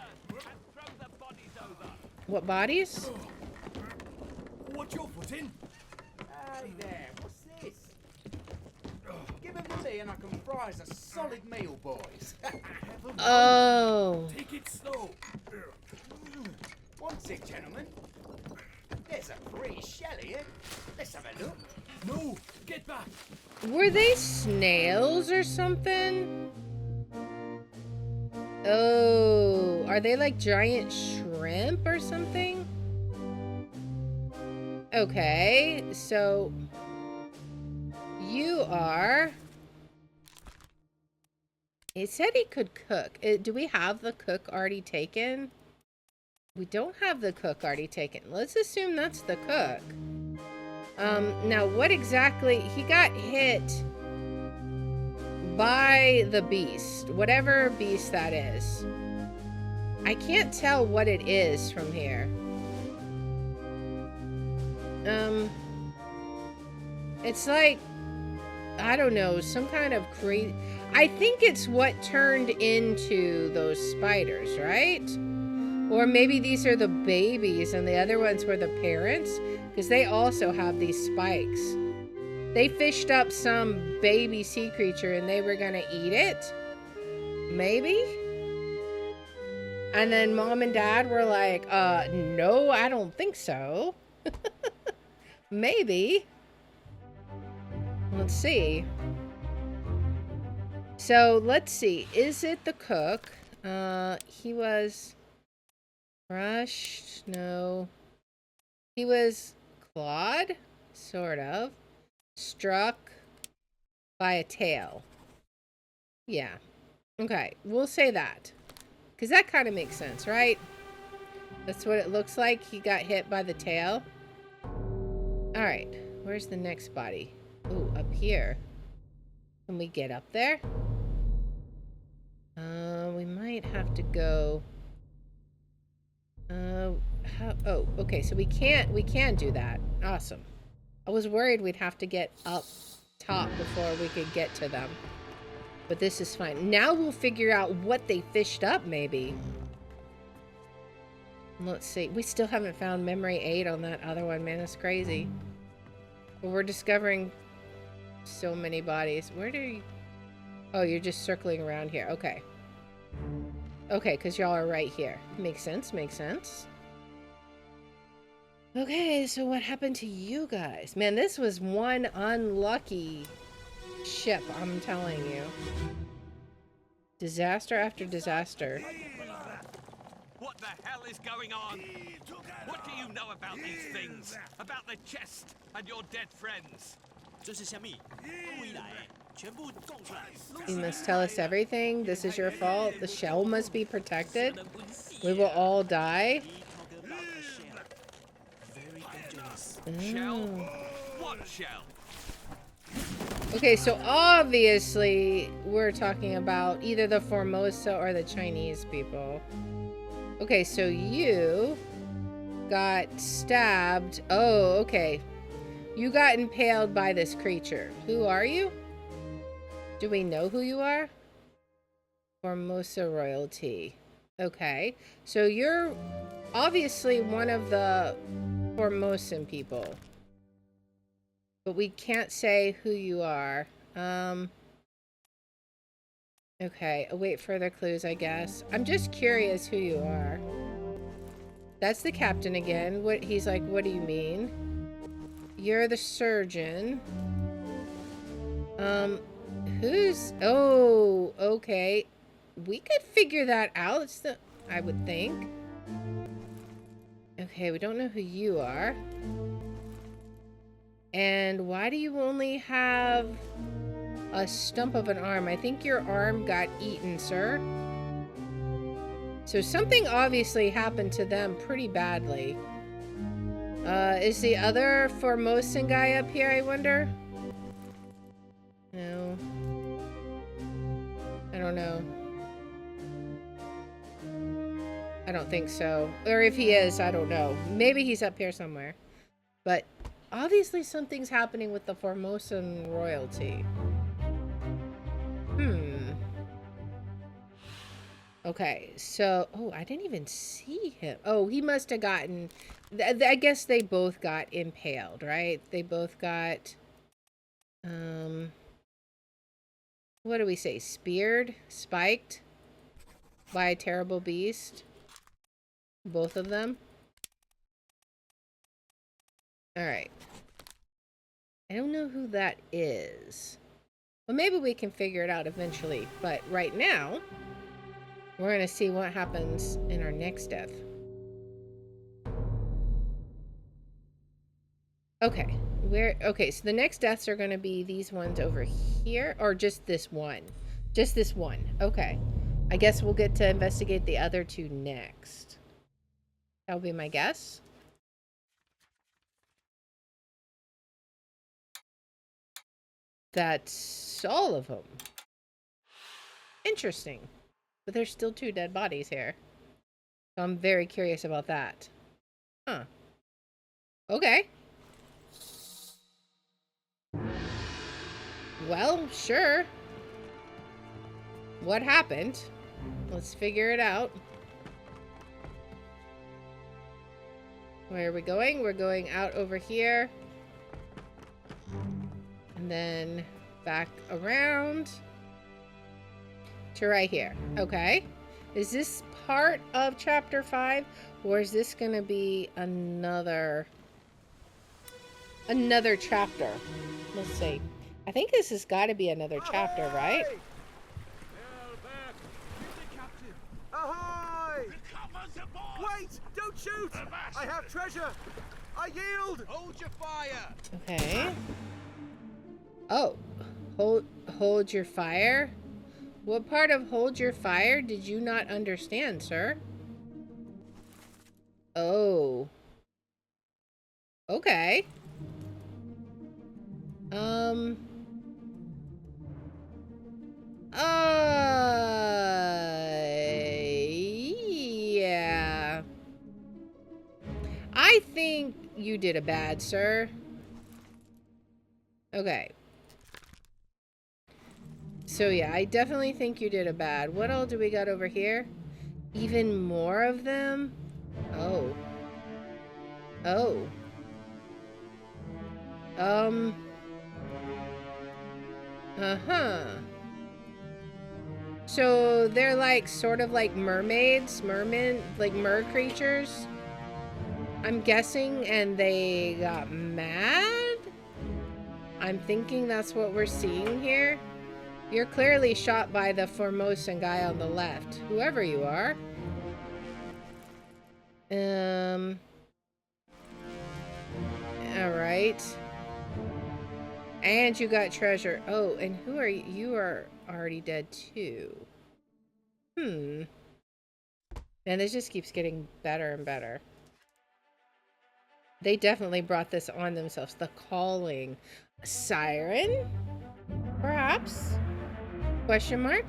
What bodies? What's your foot in? Hey there, what's this? Give him to me and I can fry us a solid meal, boys. Oh. Take it slow. What's it, gentlemen? There's a free shell here. Let's have a look. No, get back. Were they snails or something? Oh, are they like giant shrimp or something? Okay, so you are... It said he could cook. Do we have the cook already taken? We don't have the cook already taken. Let's assume that's the cook. Now what exactly... He got hit by the beast. Whatever beast that is. I can't tell what it is from here. It's like, I don't know, some kind of crazy... I think it's what turned into those spiders, right? Or maybe these are the babies and the other ones were the parents, because they also have these spikes. They fished up some baby sea creature and they were gonna eat it. Maybe? And then mom and dad were like, no, I don't think so. Maybe. Let's see. So, let's see. Is it the cook? He was crushed? No. He was clawed? Sort of. Struck by a tail. Yeah. Okay, we'll say that. Because that kind of makes sense, right? That's what it looks like. He got hit by the tail. Alright. Where's the next body? Ooh, up here. Can we get up there? We might have to go... oh, okay, so we can do that. Awesome. I was worried we'd have to get up top before we could get to them. But this is fine. Now we'll figure out what they fished up, maybe. Let's see. We still haven't found memory 8 on that other one, man. That's crazy. But we're discovering so many bodies. Where do you... Oh, you're just circling around here. Okay. Okay, because y'all are right here. Makes sense, makes sense. Okay, so what happened to you guys? Man, this was one unlucky ship, I'm telling you. Disaster after disaster. What the hell is going on? What do you know about these things? About the chest and your dead friends? You must tell us everything. This is your fault. The shell must be protected. We will all die. Shell? What shell? Okay, so obviously we're talking about either the Formosa or the Chinese people. Okay, so you got stabbed. Oh, okay. You got impaled by this creature. Who are you? Do we know who you are? Formosa royalty. Okay. So you're obviously one of the Formosan people. But we can't say who you are. Okay. Await further clues, I guess. I'm just curious who you are. That's the captain again. He's like, what do you mean? You're the surgeon. Who's... Oh, okay. We could figure that out. It's the... I would think. Okay, we don't know who you are. And why do you only have a stump of an arm? I think your arm got eaten, sir. So something obviously happened to them pretty badly. Is the other Formosan guy up here, I wonder? No. I don't know. I don't think so. Or if he is, I don't know. Maybe he's up here somewhere. But obviously something's happening with the Formosan royalty. Okay, so... Oh, I didn't even see him. Oh, he must have gotten... I guess they both got impaled, right? They both got... What do we say? Speared? Spiked? By a terrible beast? Both of them? Alright. I don't know who that is. Well, maybe we can figure it out eventually. But right now, we're going to see what happens in our next death. Okay. Okay, so the next deaths are going to be these ones over here. Or just this one. Just this one. Okay. I guess we'll get to investigate the other two next. That'll be my guess. That's all of them. Interesting. But there's still 2 dead bodies here. So I'm very curious about that. Huh. Okay. Well, sure. What happened? Let's figure it out. Where are we going? We're going out over here. And then back around to right here. Okay. Is this part of chapter 5? Or is this going to be another chapter? Let's see. I think this has got to be another chapter, right? Ahoy! Wait! Don't shoot! I have treasure! I yield! Hold your fire! Okay. Oh. Hold your fire? What part of hold your fire did you not understand, sir? Oh. Okay. Yeah. I think you did a bad, sir. Okay. So yeah, I definitely think you did a bad. What all do we got over here? Even more of them? Oh. Oh. Uh-huh. So they're like sort of like mermaids, mermen, like mer creatures, I'm guessing, and they got mad? I'm thinking that's what we're seeing here. You're clearly shot by the Formosan guy on the left, whoever you are. Alright. And you got treasure. Oh, and who are you? You are already dead too. And this just keeps getting better and better. They definitely brought this on themselves. The calling. Siren? Perhaps? Question mark?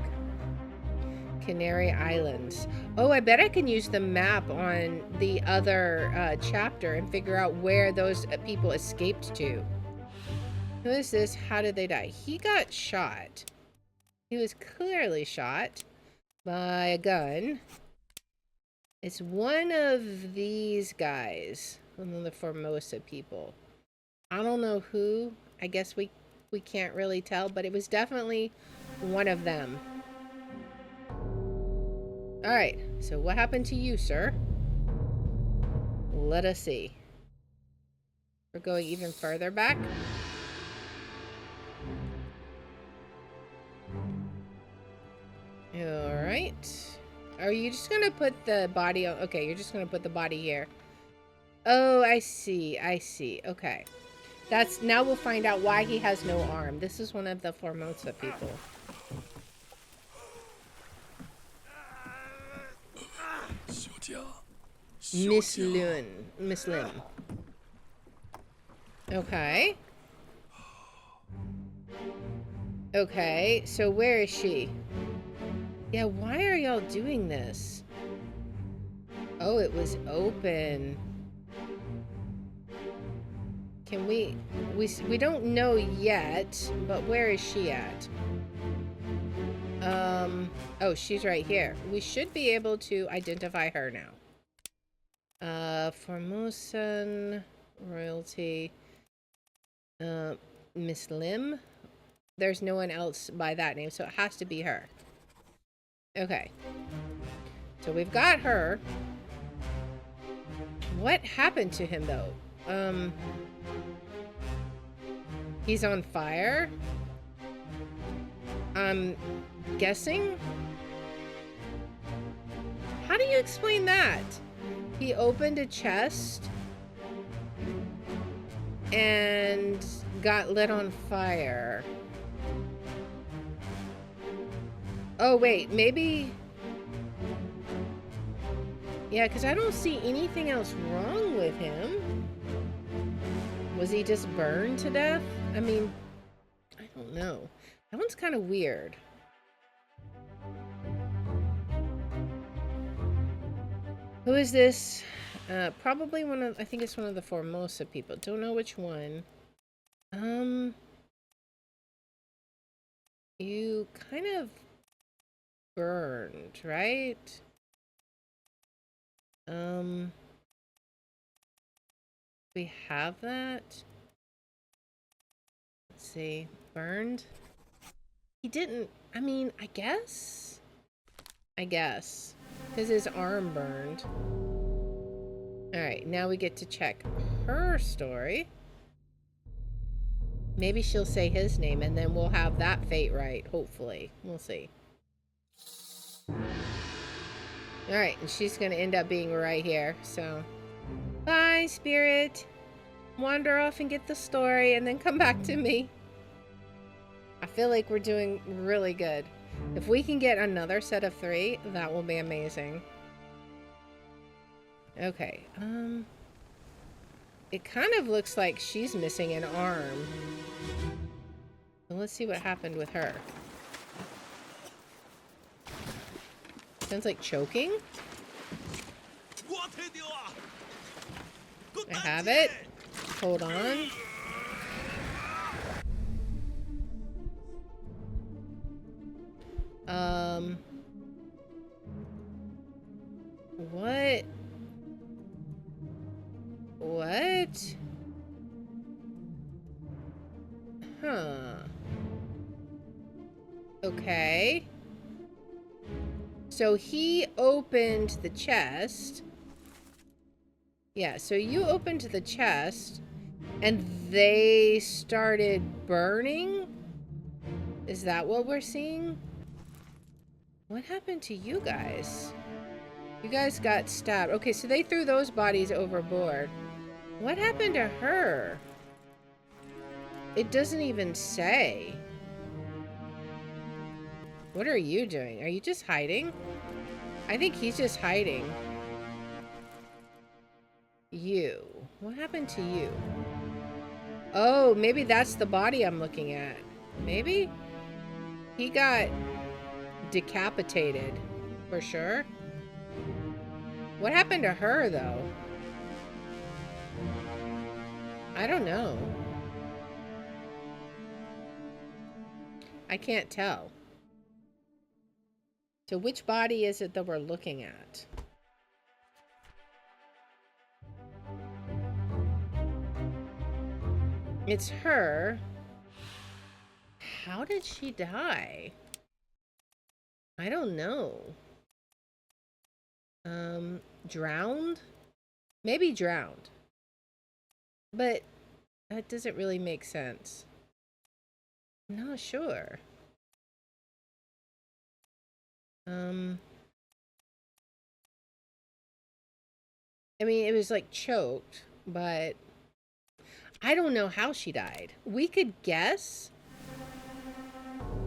Canary Islands. Oh, I bet I can use the map on the other chapter and figure out where those people escaped to. Who is this? How did they die? He got shot. He was clearly shot by a gun. It's one of these guys. One of the Formosa people. I don't know who. I guess we can't really tell, but it was definitely one of them. Alright, so what happened to you, sir? Let us see. We're going even further back. Alright. Are you just gonna put the body on? Okay, you're just gonna put the body here. Oh, I see. I see. Okay. That's, now we'll find out why he has no arm. This is one of the Formosa people. Miss Lim. Okay. Okay, so where is she? Yeah, why are y'all doing this? Oh, it was open. Can we don't know yet, but where is she at? Oh, she's right here. We should be able to identify her now. Formosan royalty. Miss Lim. There's no one else by that name, so it has to be her. Okay. So we've got her. What happened to him, though? He's on fire? I'm guessing? How do you explain that? He opened a chest and got lit on fire. Oh, wait, maybe... Yeah, because I don't see anything else wrong with him. Was he just burned to death? I mean, I don't know. That one's kind of weird. Who is this? Probably one of, I think it's one of the Formosa people. Don't know which one. You kind of burned, right? We have that. Let's see. Burned? He didn't, I mean, I guess. Because his arm burned. Alright, now we get to check her story. Maybe she'll say his name and then we'll have that fate right, hopefully. We'll see. Alright, and she's gonna end up being right here, so. Bye, spirit. Wander off and get the story and then come back to me. I feel like we're doing really good. If we can get another set of 3, that will be amazing. Okay, it kind of looks like she's missing an arm. So let's see what happened with her. Sounds like choking. I have it. Hold on. What? What? Huh. Okay. So he opened the chest. Yeah, so you opened the chest and they started burning? Is that what we're seeing? What happened to you guys? You guys got stabbed. Okay, so they threw those bodies overboard. What happened to her? It doesn't even say. What are you doing? Are you just hiding? I think he's just hiding. You. What happened to you? Oh, maybe that's the body I'm looking at. Maybe? He got decapitated. For sure. What happened to her, though? I don't know. I can't tell. So which body is it that we're looking at? It's her. How did she die? I don't know. Drowned? Maybe drowned. But that doesn't really make sense. I'm not sure. I mean, it was like choked, but I don't know how she died. We could guess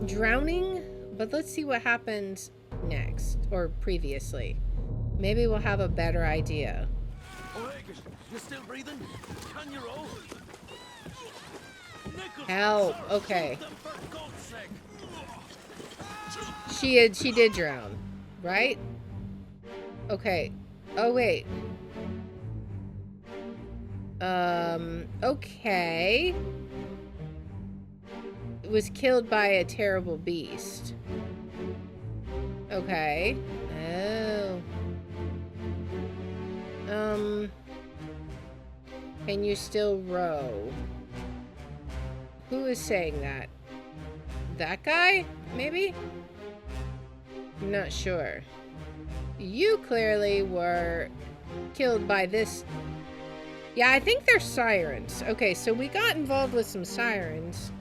drowning, but let's see what happens next or previously. Maybe we'll have a better idea. You still breathing? Can you roll? Help. Okay. She did drown, right? Okay. Oh wait. Okay. It was killed by a terrible beast. Okay. Oh. Can you still row? Who is saying that? That guy? Maybe? I'm not sure. You clearly were killed by this. Yeah, I think they're sirens. Okay, so we got involved with some sirens.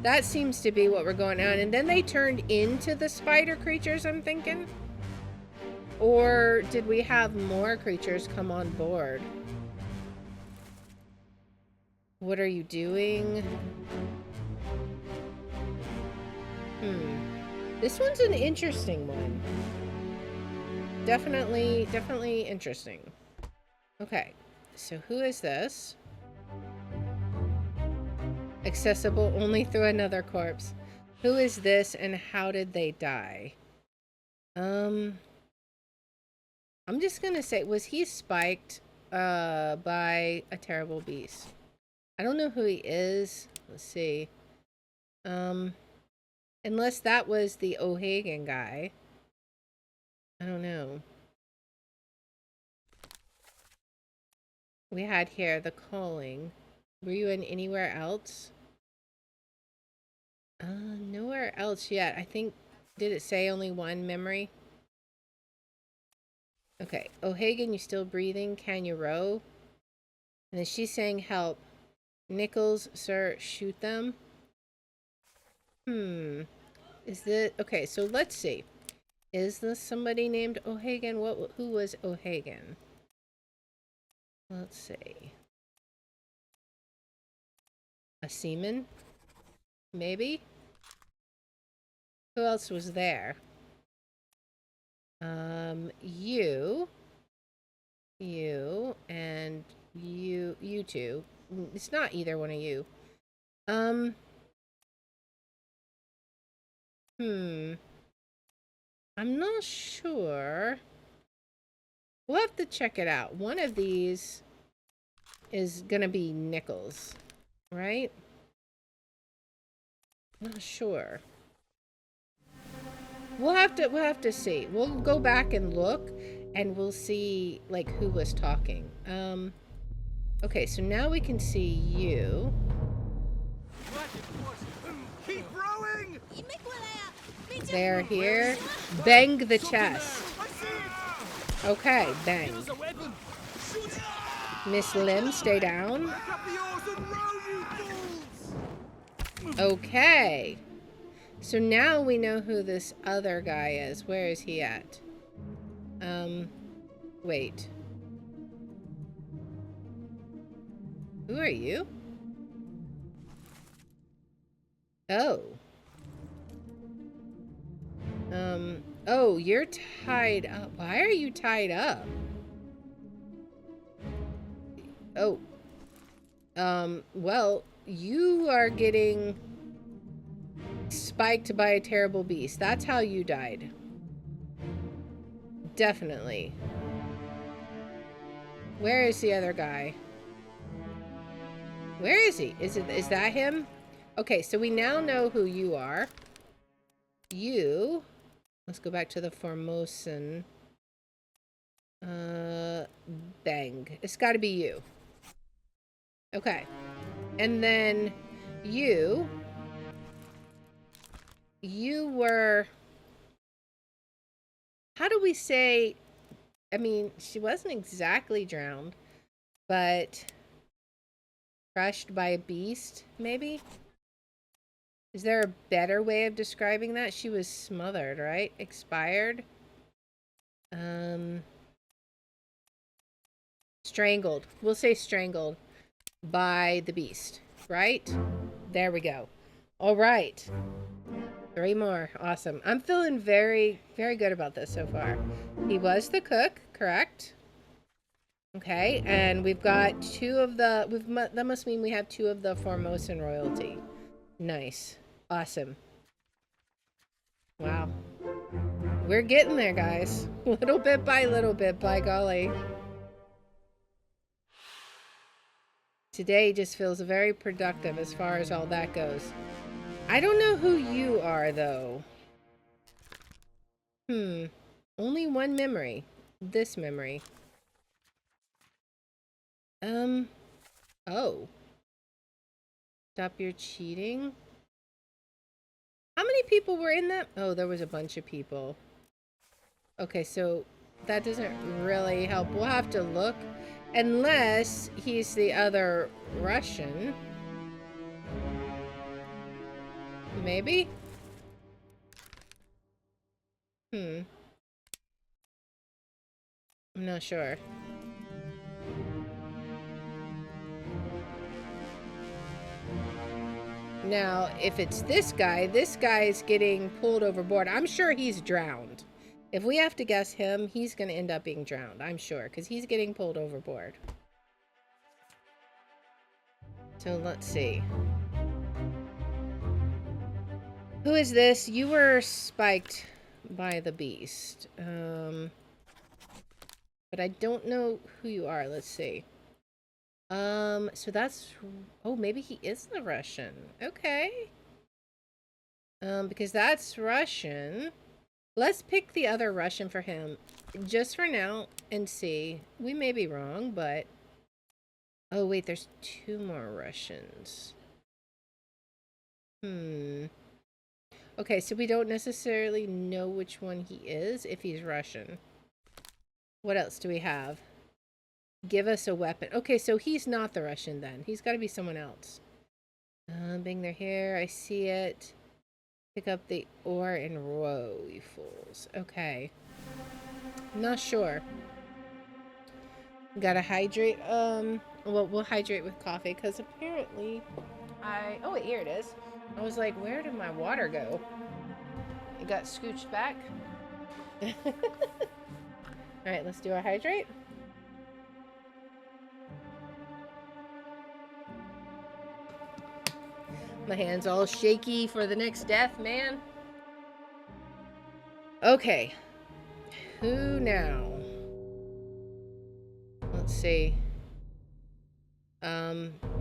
That seems to be what we're going on. And then they turned into the spider creatures, I'm thinking. Or did we have more creatures come on board? What are you doing? This one's an interesting one. Definitely interesting. Okay, so who is this? Accessible only through another corpse. Who is this and how did they die? I'm just gonna say, was he spiked by a terrible beast? I don't know who he is. Let's see. Unless that was the O'Hagan guy. I don't know. We had here the calling. Were you in anywhere else? Nowhere else yet. I think, did it say only one memory? Okay. O'Hagan, you still breathing? Can you row? And then she's saying help. Nichols, sir, shoot them. Is this... Okay, so let's see. Is this somebody named O'Hagan? Who was O'Hagan? Let's see. A seaman? Maybe? Who else was there? You, and you two. It's not either one of you. I'm not sure. We'll have to check it out. One of these is gonna be Nichols, right? Not sure. We'll have to see. We'll go back and look and we'll see like who was talking. Okay, so now we can see you. Keep rowing! They're here. Bang the chest. Okay, bang. Miss Lim, stay down. Okay. So now we know who this other guy is. Where is he at? Wait. Who are you? Oh. Oh, you're tied up. Why are you tied up? Oh. Well, you are getting spiked by a terrible beast. That's how you died. Definitely. Where is the other guy? Where is he? Is that him? Okay, so we now know who you are. You. Let's go back to the Formosan. Bang. It's got to be you. Okay. And then you were, how do we say, I mean, she wasn't exactly drowned, but crushed by a beast, maybe? Is there a better way of describing that? She was smothered, right? Expired? Strangled. We'll say strangled by the beast, right? There we go. All right. 3 more. Awesome. I'm feeling very, very good about this so far. He was the cook, correct? Okay, and we've got 2 of the, that must mean we have 2 of the Formosan royalty. Nice. Awesome. Wow. We're getting there, guys. Little bit, by golly. Today just feels very productive as far as all that goes. I don't know who you are, though. Only one memory. This memory. Oh. Stop your cheating. How many people were in that? Oh, there was a bunch of people. Okay, so that doesn't really help. We'll have to look. Unless he's the other Russian. Maybe? I'm not sure. Now, if it's this guy's getting pulled overboard. I'm sure he's drowned. If we have to guess him, he's going to end up being drowned. I'm sure, because he's getting pulled overboard. So let's see. Who is this? You were spiked by the beast. But I don't know who you are. Let's see. So that's... Oh, maybe he is the Russian. Okay. Because that's Russian. Let's pick the other Russian for him. Just for now and see. We may be wrong, but... Oh, wait, there's 2 more Russians. Okay, so we don't necessarily know which one he is if he's Russian. What else do we have? Give us a weapon. Okay, so he's not the Russian then. He's got to be someone else. Bang their hair. I see it. Pick up the ore and row, you fools. Okay. Not sure. Gotta hydrate. Well, we'll hydrate with coffee because apparently oh, wait, here it is. I was like, where did my water go? It got scooched back. Alright, let's do our hydrate. My hand's all shaky for the next death, man. Okay. Who now? Let's see.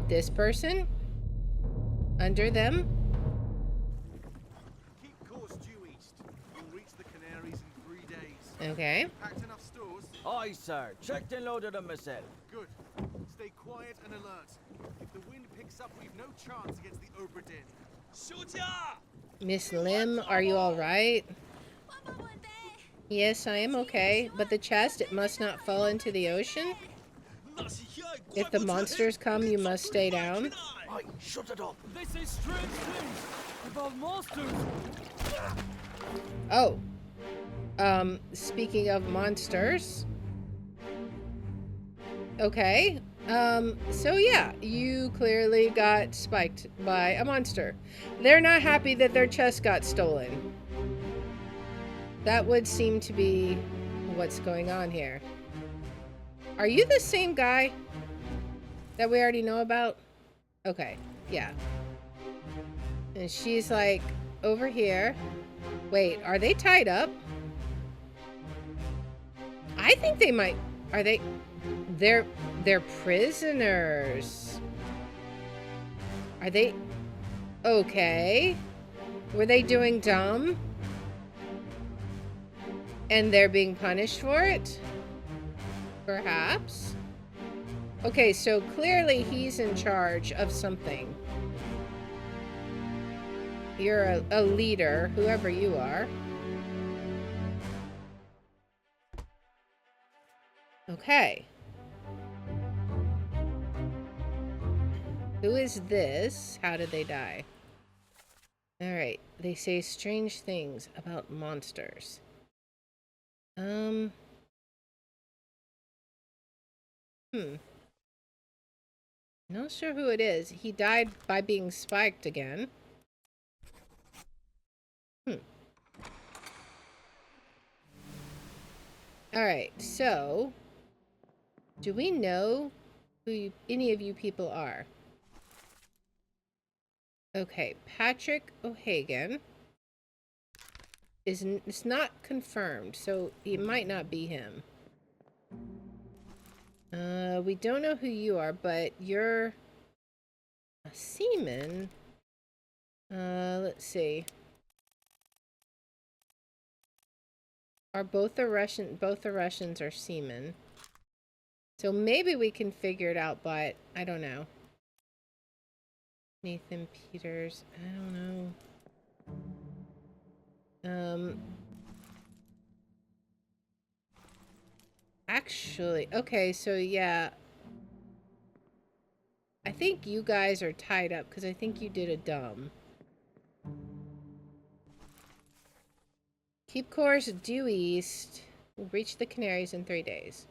This person? Under them? Keep course due east. You'll reach the Canaries in 3 days. Okay. Packed enough stores? Aye, sir. Checked and loaded them myself. Good. Stay quiet and alert. If the wind picks up, we've no chance against the Obra Dinn. Miss Lim, are you alright? Yes, I am okay. But the chest, it must not fall into the ocean? If the monsters come, you must stay down. Aye, shut it up. They say strange things about monsters. Oh. Speaking of monsters. Okay. So yeah, you clearly got spiked by a monster. They're not happy that their chest got stolen. That would seem to be what's going on here. Are you the same guy that we already know about? Okay, yeah. And she's like over here. Wait, are they tied up? I think they might. Are they? They're prisoners. Are they? Okay. Were they doing dumb? And they're being punished for it? Perhaps? Okay, so clearly he's in charge of something. You're a leader, whoever you are. Okay. Who is this? How did they die? Alright, they say strange things about monsters. Not sure who it is. He died by being spiked again. Alright, so do we know who any of you people are? Okay, Patrick O'Hagan it's not confirmed, so it might not be him. We don't know who you are, but you're a seaman. Let's see. Are both the Russians are seamen. So maybe we can figure it out, but I don't know. Nathan Peters, I don't know. Actually, okay, so yeah. I think you guys are tied up because I think you did a dumb. Keep course due east. We'll reach the Canaries in 3 days.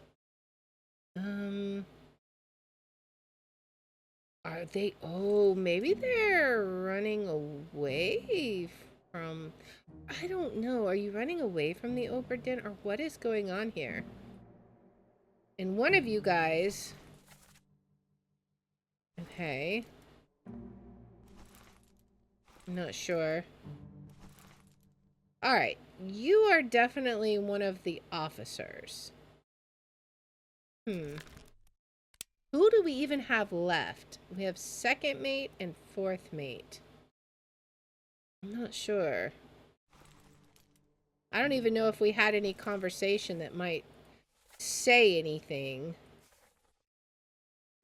Are they? Oh, maybe they're running away from. I don't know. Are you running away from the Obra Dinn, or what is going on here? And one of you guys. Okay. I'm not sure. Alright. You are definitely one of the officers. Who do we even have left? We have second mate and fourth mate. I'm not sure. I don't even know if we had any conversation that might say anything.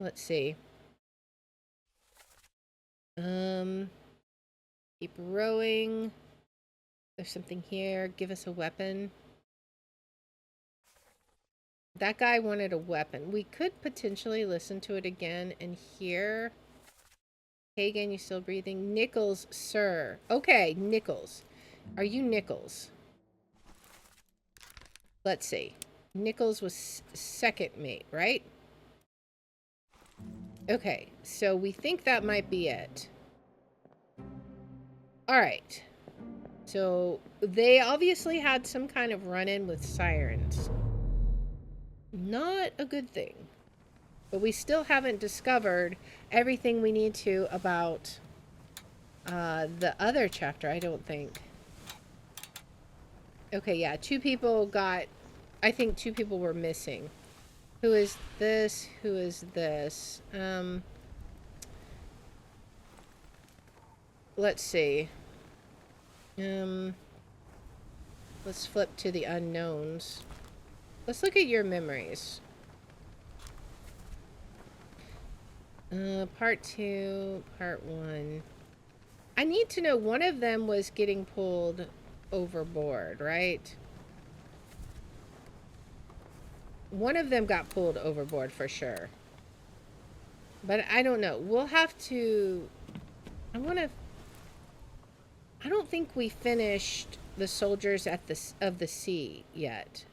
Let's see. Keep rowing. There's something here. Give us a weapon. That guy wanted a weapon. We could potentially listen to it again and hear. Hagen, you still breathing? Nichols, sir. Okay, Nichols. Are you Nichols? Let's see. Nichols was second mate, right? Okay, so we think that might be it. Alright. So, they obviously had some kind of run-in with sirens. Not a good thing. But we still haven't discovered everything we need to about the other chapter, I don't think. Okay, yeah, 2 people got... I think 2 people were missing. Who is this? Who is this? Let's see. Let's flip to the unknowns. Let's look at your memories. Part 2, part 1. I need to know, one of them was getting pulled overboard, right? One of them got pulled overboard for sure. But I don't know. We'll have to... I don't think we finished the Soldiers of the Sea yet.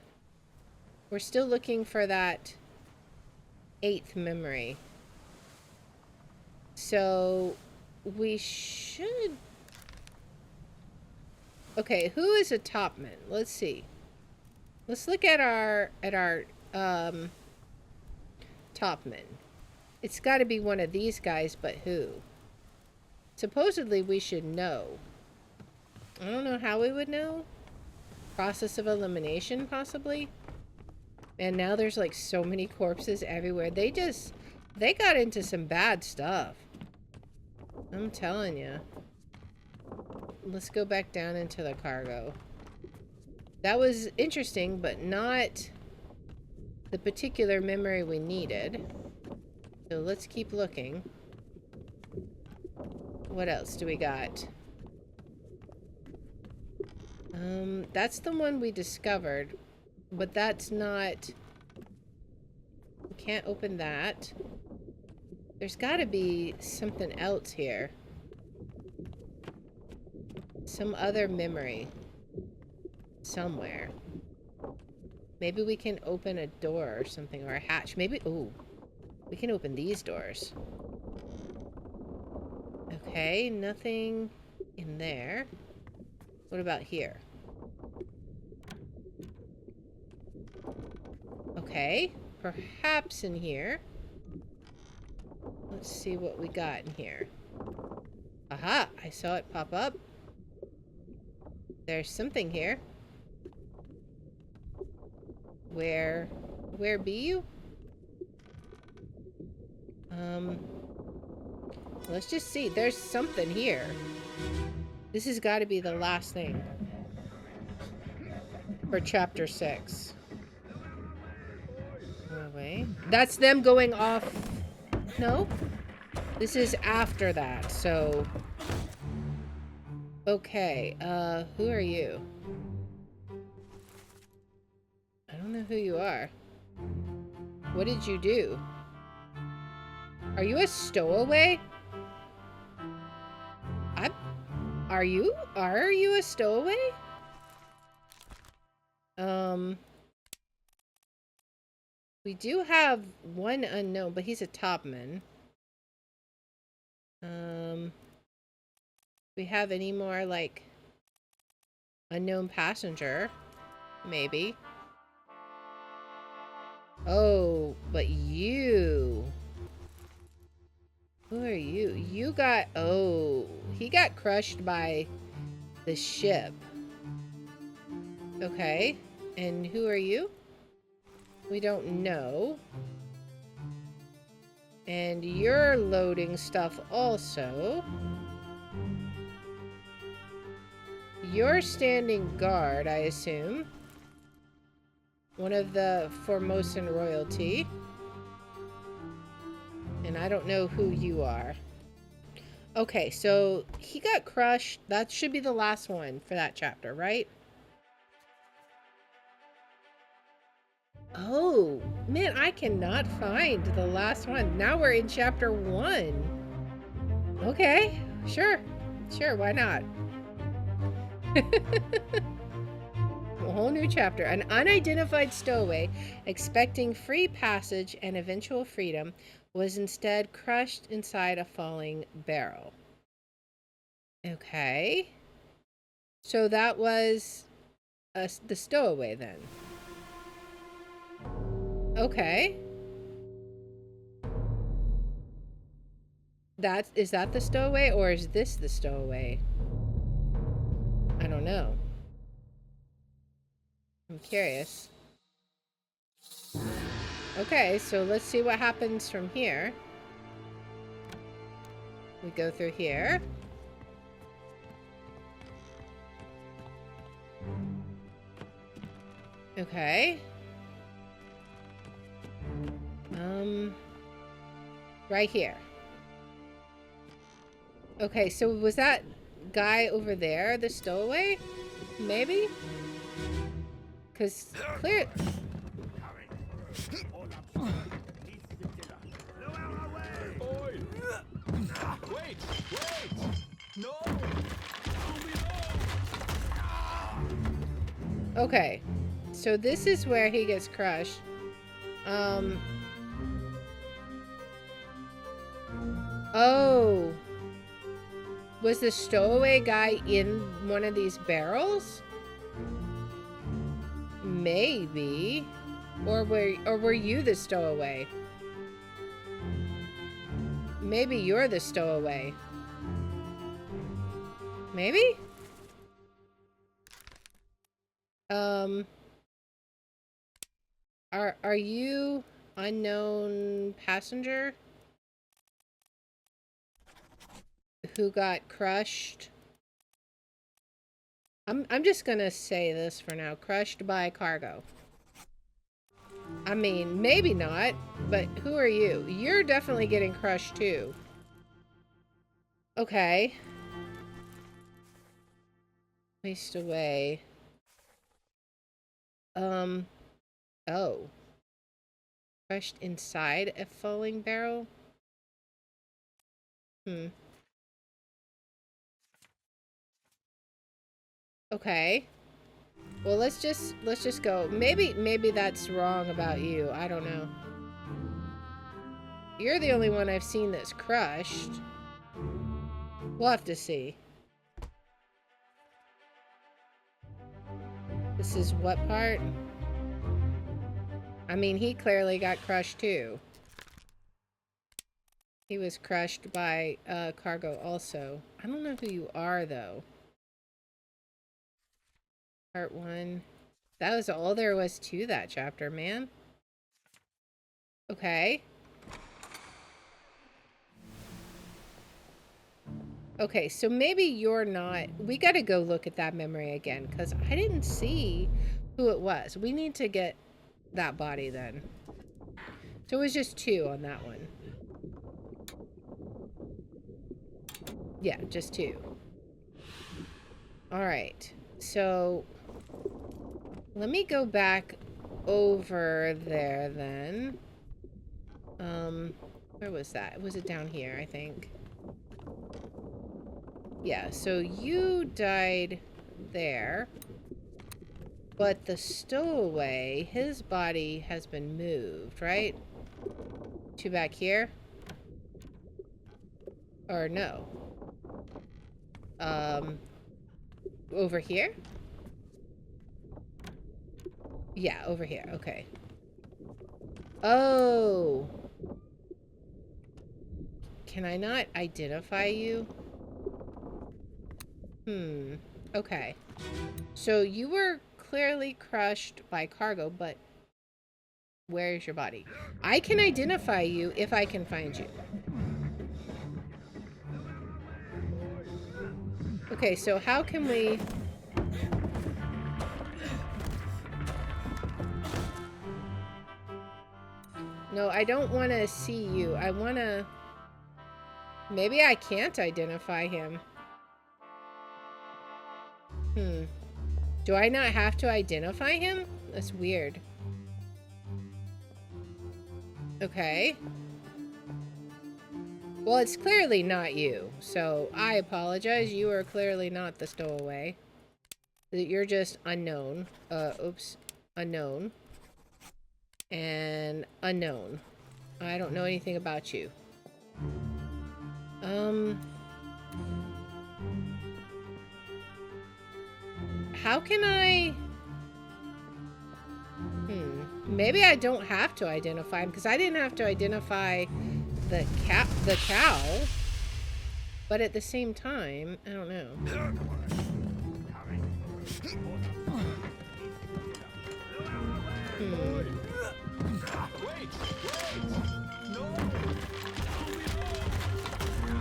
We're still looking for that 8th memory. So we should... Okay, who is a topman? Let's see. Let's look at our topman. It's got to be one of these guys, but who? Supposedly we should know. I don't know how we would know. Process of elimination, possibly. And now there's like so many corpses everywhere. They got into some bad stuff. I'm telling you. Let's go back down into the cargo. That was interesting, but not the particular memory we needed. So let's keep looking. What else do we got? That's the one we discovered, but that's not... We can't open that. There's gotta be something else here. Some other memory. Somewhere. Maybe we can open a door or something, or a hatch. Maybe... Ooh. We can open these doors. Okay, nothing in there. What about here? Okay, perhaps in here. Let's see what we got in here. Aha! I saw it pop up. There's something here. Where be you? Let's just see. There's something here. This has got to be the last thing for chapter 6. Away. That's them going off. No? This is after that, so... Okay, who are you? I don't know who you are. What did you do? Are you a stowaway? Are you a stowaway? We do have one unknown, but he's a topman. We have any more, like, unknown passenger? Maybe. Oh, but you... Who are you? You got... Oh, he got crushed by the ship. Okay. And who are you? We don't know. And you're loading stuff also. You're standing guard, I assume. One of the Formosan royalty. And I don't know who you are. Okay, so he got crushed. That should be the last one for that chapter, right? Oh, man, I cannot find the last one. Now we're in chapter 1. Okay, sure. Sure, why not? A whole new chapter. An unidentified stowaway, expecting free passage and eventual freedom, was instead crushed inside a falling barrel. Okay. So that was the stowaway then. Okay. Is that the stowaway, or is this the stowaway? I don't know. I'm curious. Okay, so let's see what happens from here. We go through here. Okay. Right here. Okay, so was that guy over there the stowaway? Maybe? Because clear... Oi! Wait! Wait! No! Okay. So this is where he gets crushed. Oh. Was the stowaway guy in one of these barrels? Maybe. Or were you the stowaway? Maybe you're the stowaway. Maybe? Are you unknown passenger who got crushed? I'm just gonna say this for now. Crushed by cargo. I mean, maybe not, but who are you? You're definitely getting crushed too. Okay. Waste away. Oh. Crushed inside a falling barrel? Okay. Well, let's just go. Maybe that's wrong about you. I don't know. You're the only one I've seen that's crushed. We'll have to see. This is what part? I mean, he clearly got crushed too. He was crushed by cargo also. I don't know who you are though. Part 1. That was all there was to that chapter, man. Okay. Okay, so maybe you're not... We gotta go look at that memory again, because I didn't see who it was. We need to get that body then. So it was just 2 on that one. Yeah, just 2. Alright, so... Let me go back over there then. Where was that? Was it down here, I think? Yeah, so you died there. But the stowaway, his body has been moved, right? To back here? Or no? Over here? Yeah, over here. Okay. Oh. Can I not identify you? Okay. So you were clearly crushed by cargo, but where's your body? I can identify you if I can find you. Okay, so how can we... No, I don't want to see you. I want to... Maybe I can't identify him. Do I not have to identify him? That's weird. Okay. Well, it's clearly not you, so I apologize. You are clearly not the stowaway. You're just unknown. Oops. Unknown. And unknown. I don't know anything about you. how can I... Maybe I don't have to identify him, because I didn't have to identify the cow. But at the same time, I don't know.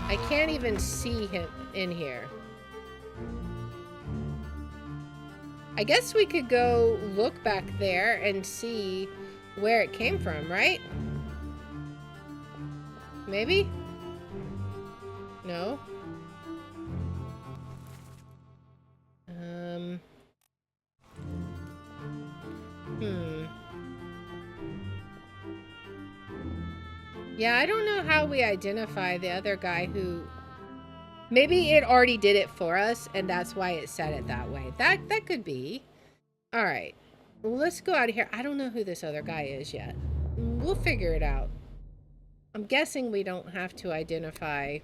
I can't even see him in here. I guess we could go look back there and see where it came from, right? Maybe? No? Yeah, I don't know how we identify the other guy who... Maybe it already did it for us, and that's why it said it that way. That could be. All right. Well, let's go out of here. I don't know who this other guy is yet. We'll figure it out. I'm guessing we don't have to identify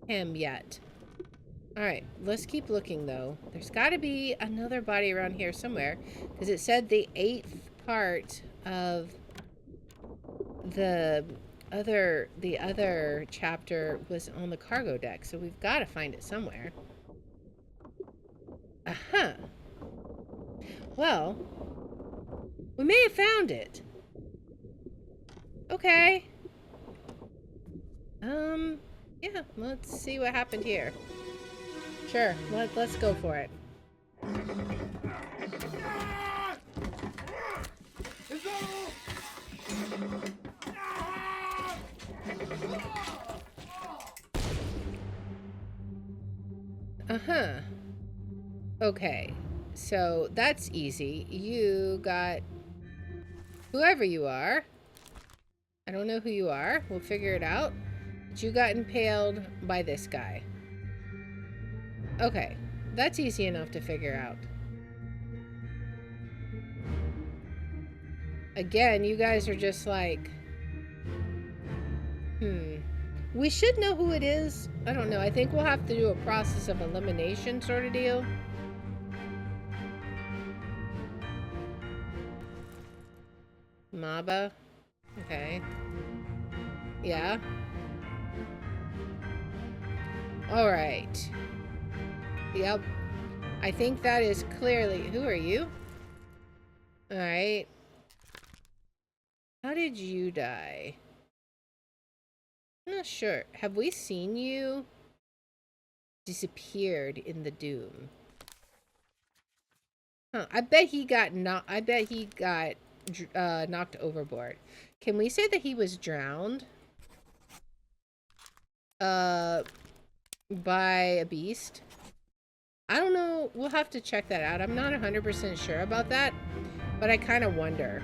him yet. All right. Let's keep looking, though. There's got to be another body around here somewhere, because it said the 8th part of the other chapter was on the cargo deck, so we've got to find it somewhere. Well, we may have found it. Okay. Yeah, let's see what happened here. Sure, let's go for it. Okay, so that's easy. You got whoever you are. I don't know who you are. We'll figure it out. But you got impaled by this guy. Okay, that's easy enough to figure out. Again, you guys are just like, we should know who it is. I don't know. I think we'll have to do a process of elimination sort of deal. Maba. Okay. Yeah. All right. Yep. I think that is clearly... Who are you? All right. How did you die? I'm not sure. Have we seen you? Disappeared in the doom. Huh. I bet he got knocked overboard. Can we say that he was drowned? By a beast? I don't know. We'll have to check that out. I'm not 100% sure about that, but I kind of wonder.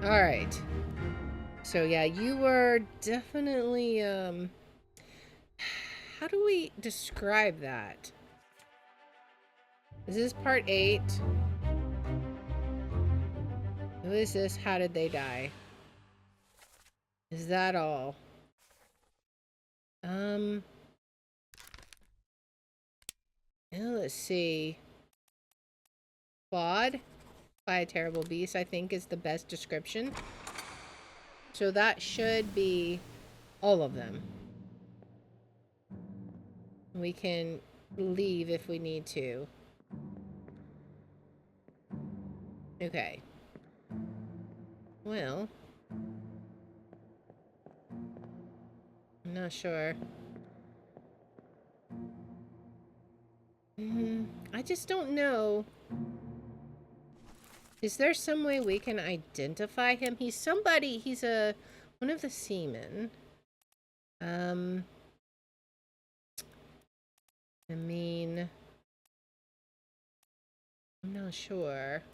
All right. So yeah, you were definitely, how do we describe that? Is this part 8? Who is this? How did they die? Is that all? Let's see. Clawed by a terrible beast, I think, is the best description. So that should be all of them. We can leave if we need to. Okay. Well, I'm not sure. I just don't know. Is there some way we can identify him? He's somebody, he's one of the seamen. I mean, I'm not sure.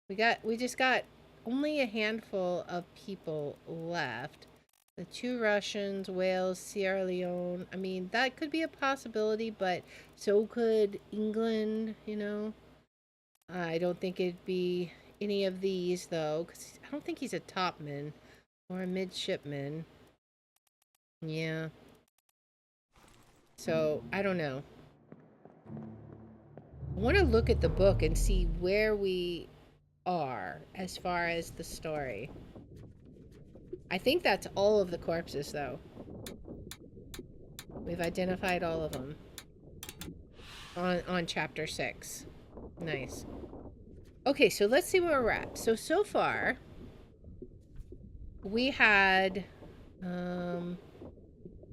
We just got only a handful of people left. The 2 Russians, Wales, Sierra Leone. I mean, that could be a possibility, but so could England, you know. I don't think it'd be any of these, though, because I don't think he's a topman or a midshipman. Yeah. So, I don't know. I want to look at the book and see where we are as far as the story. I think that's all of the corpses, though. We've identified all of them on chapter 6. Nice. Okay, so let's see where we're at. So far, we had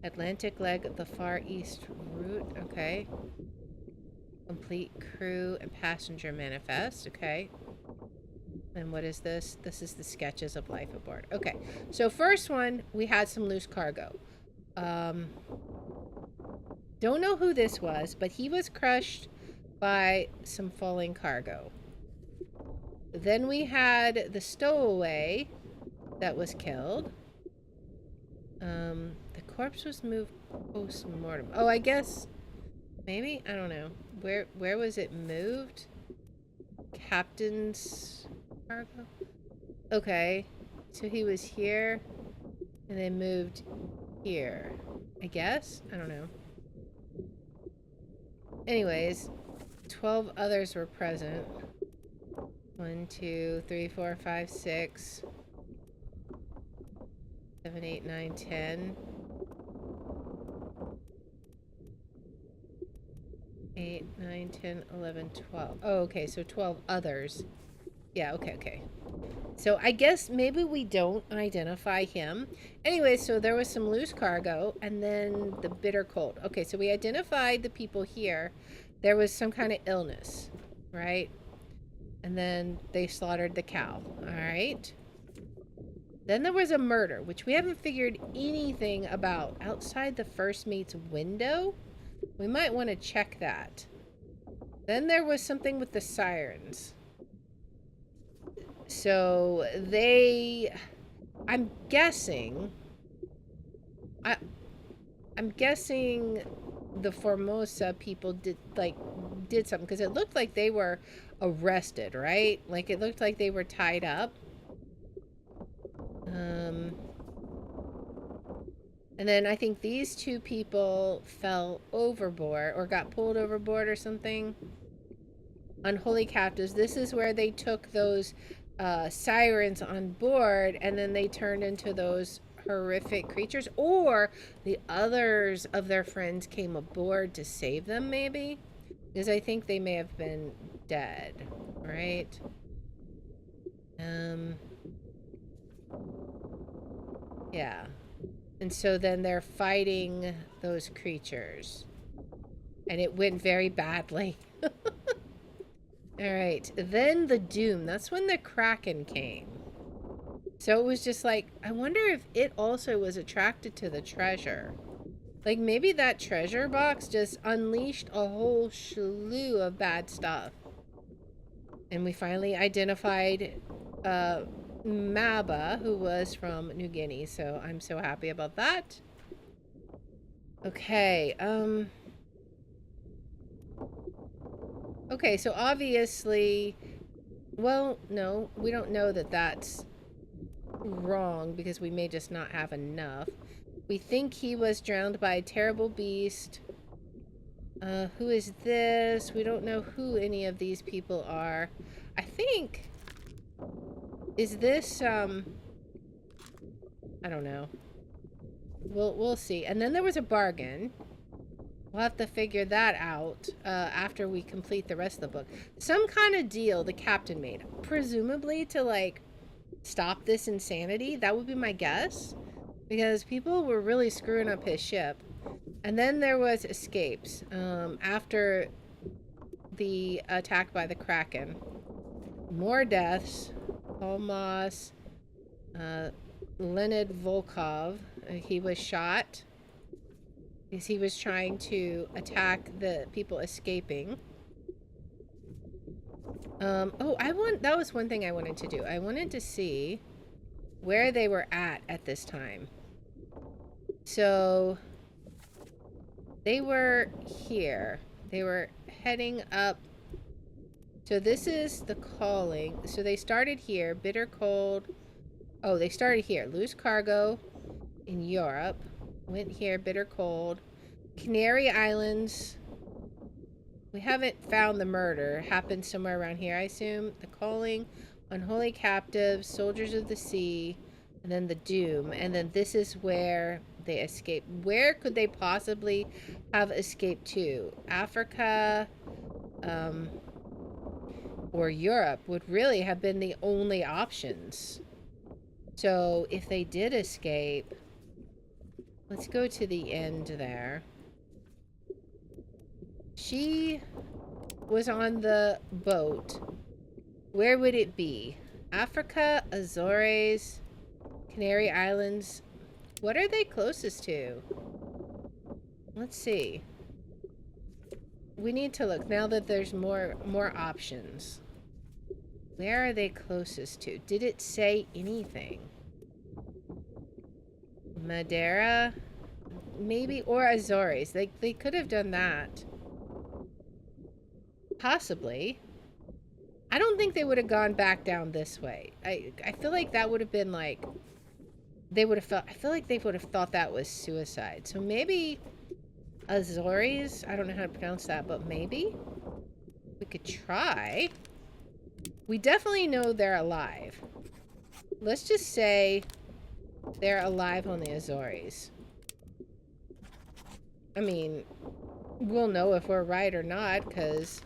Atlantic leg of the Far East route. Okay. Complete crew and passenger manifest. Okay. And what is this? This is the sketches of life aboard. Okay. So first one, we had some loose cargo. Don't know who this was, but he was crushed by some falling cargo. Then we had the stowaway that was killed. The corpse was moved post-mortem. Oh, I guess maybe, I don't know. Where was it moved? Captain's cargo? Okay. So he was here and then moved here. I guess? I don't know. Anyways, 12 others were present. 1, 2, 3, 4, 5, 6, 7, 8, 9, 10. 8, 9, 10, 11, 12. Oh, okay, so 12 others. Yeah, okay. So I guess maybe we don't identify him. Anyway, so there was some loose cargo and then the bitter cold. Okay, so we identified the people here. There was some kind of illness, right? And then they slaughtered the cow. All right. Then there was a murder, which we haven't figured anything about outside the first mate's window. We might want to check that. Then there was something with the sirens. So I'm guessing the Formosa people did something, because it looked like they were arrested, right? Like it looked like they were tied up. And then I think these two people fell overboard or got pulled overboard or something. Unholy captives. This is where they took those sirens on board and then they turned into those horrific creatures, or the others of their friends came aboard to save them, maybe, because I think they may have been dead, right? Yeah. And so then they're fighting those creatures and it went very badly. All right, then the doom. That's when the Kraken came. So it was just like, I wonder if it also was attracted to the treasure. Like maybe that treasure box just unleashed a whole slew of bad stuff. And we finally identified Maba, who was from New Guinea. So I'm so happy about that. Okay, okay, so obviously, well, no, we don't know that that's wrong because we may just not have enough. We think he was drowned by a terrible beast. Who is this? We don't know who any of these people are. I think, is this, I don't know. We'll see. And then there was a bargain. We'll have to figure that out after we complete the rest of the book. Some kind of deal the captain made, presumably to like stop this insanity. That would be my guess, because people were really screwing up his ship. And then there was escapes after the attack by the Kraken. More deaths. Almost Leonid Volkov, he was shot because he was trying to attack the people escaping. That was one thing I wanted to do. I wanted to see where they were at this time. So they were here. They were heading up. So this is the calling. So they started here, bitter cold. Oh, they started here. Loose cargo in Europe. Went here, bitter cold. Canary Islands. We haven't found the murder. Happened somewhere around here, I assume. The calling, unholy captives, soldiers of the sea, and then the doom. And then this is where they escape. Where could they possibly have escaped to? Africa, or Europe would really have been the only options. So if they did escape, let's go to the end there. She was on the boat. Where would it be? Africa, Azores, Canary Islands. What are they closest to? Let's see. We need to look now that there's more options. Where are they closest to? Did it say anything? Madeira? Maybe, or Azores. They could have done that. Possibly. I don't think they would have gone back down this way. I feel like that would have been like, they would have felt, I feel like they would have thought that was suicide. So maybe Azores, I don't know how to pronounce that, but maybe we could try. We definitely know they're alive. Let's just say they're alive on the Azores. I mean, we'll know if we're right or not, because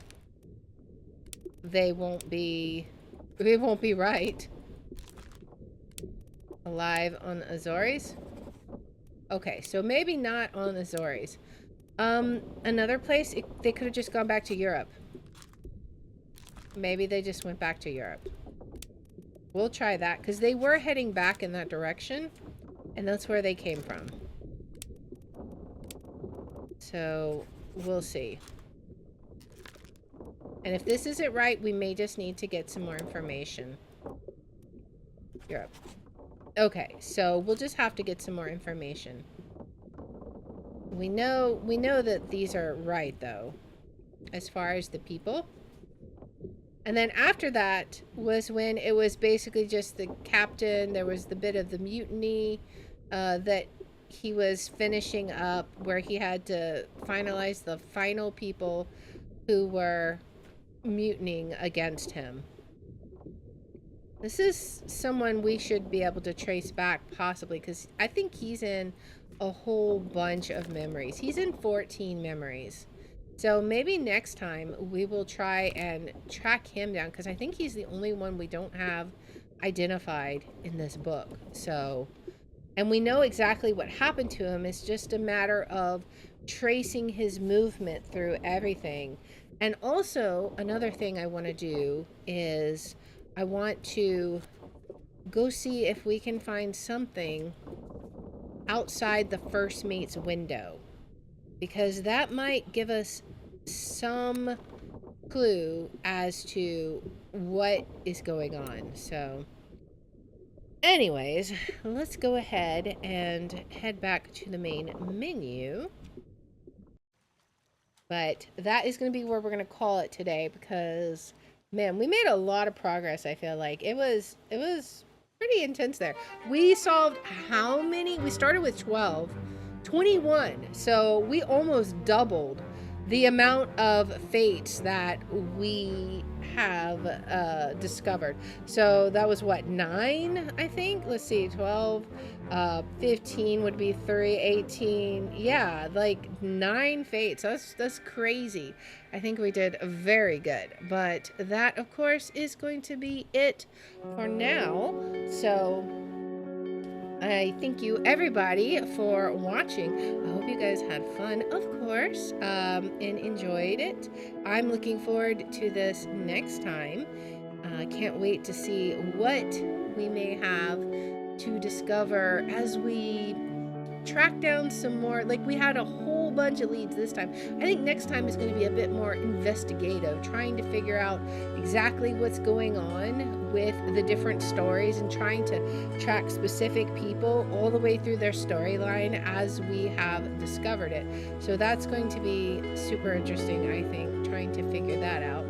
they won't be right. Alive on Azores? Okay, so maybe not on Azores. Another place, they could have just gone back to Europe. Maybe they just went back to Europe. We'll try that, because they were heading back in that direction, and that's where they came from. So, we'll see. And if this isn't right, we may just need to get some more information. Europe. Okay, so we'll just have to get some more information. We know that these are right, though, as far as the people. And then after that was when it was basically just the captain. There was the bit of the mutiny that he was finishing up, where he had to finalize the final people who were mutinying against him. This is someone we should be able to trace back, possibly, because I think he's in a whole bunch of memories. He's in 14 memories. So maybe next time we will try and track him down, because I think he's the only one we don't have identified in this book. So, and we know exactly what happened to him. It's just a matter of tracing his movement through everything. And also, another thing I want to do is I want to go see if we can find something outside the first mate's window, because that might give us some clue as to what is going on. So anyways, let's go ahead and head back to the main menu. But that is going to be where we're going to call it today, because man, we made a lot of progress. I feel like it was pretty intense there. We solved how many? We started with 12, 21. So we almost doubled the amount of fates that we have discovered. So that was what, 9, I think? Let's see, 12, 15 would be 3, 18. Yeah, like 9 fates. That's crazy. I think we did very good. But that, of course, is going to be it for now. So I thank you everybody for watching. I hope you guys had fun, of course, and enjoyed it. I'm looking forward to this next time. Can't wait to see what we may have to discover as we track down some more. Like, we had a whole bunch of leads this time. I think next time is going to be a bit more investigative, trying to figure out exactly what's going on with the different stories and trying to track specific people all the way through their storyline as we have discovered it. So that's going to be super interesting, I think, trying to figure that out.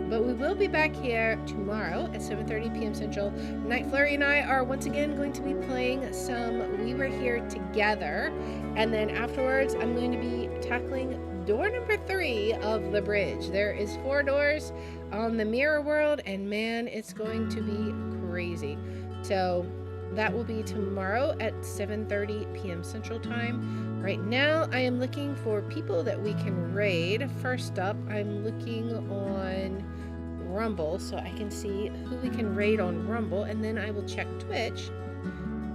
But we will be back here tomorrow at 7:30 p.m. Central. Night Flurry and I are once again going to be playing some We Were Here Together. And then afterwards, I'm going to be tackling door number 3 of the bridge. There is 4 doors on the mirror world, and man, it's going to be crazy. So that will be tomorrow at 7:30 p.m. Central Time. Right now, I am looking for people that we can raid. First up, I'm looking on Rumble so I can see who we can raid on Rumble, and then I will check Twitch.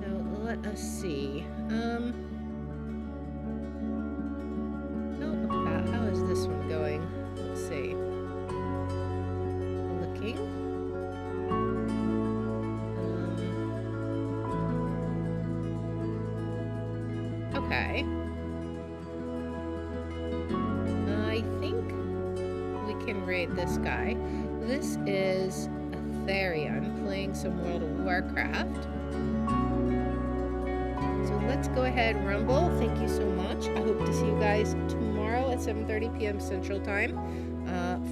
Now, let us see. How is this one going? Let's see. Looking. Okay. I think we can raid this guy. This is Atherion playing some World of Warcraft. So let's go ahead, Rumble. Thank you so much. I hope to see you guys tomorrow at 7:30 p.m. Central Time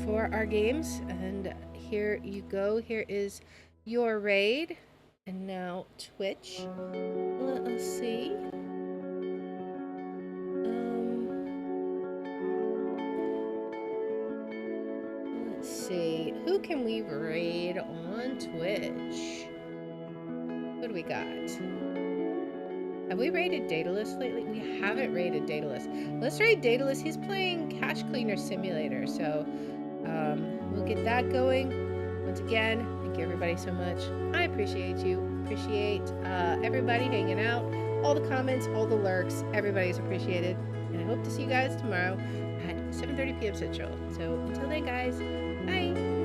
for our games. And here you go. Here is your raid. And now Twitch. Let us see. Let's see. Who can we raid on Twitch? What do we got? Have we raided Daedalus lately? We haven't raided Daedalus. Let's raid Daedalus. He's playing Cash Cleaner Simulator, so we'll get that going. Once again, thank you everybody so much. I appreciate you. Appreciate everybody hanging out. All the comments, all the lurks. Everybody's appreciated. And I hope to see you guys tomorrow at 7:30 p.m. Central. So until then, guys, bye.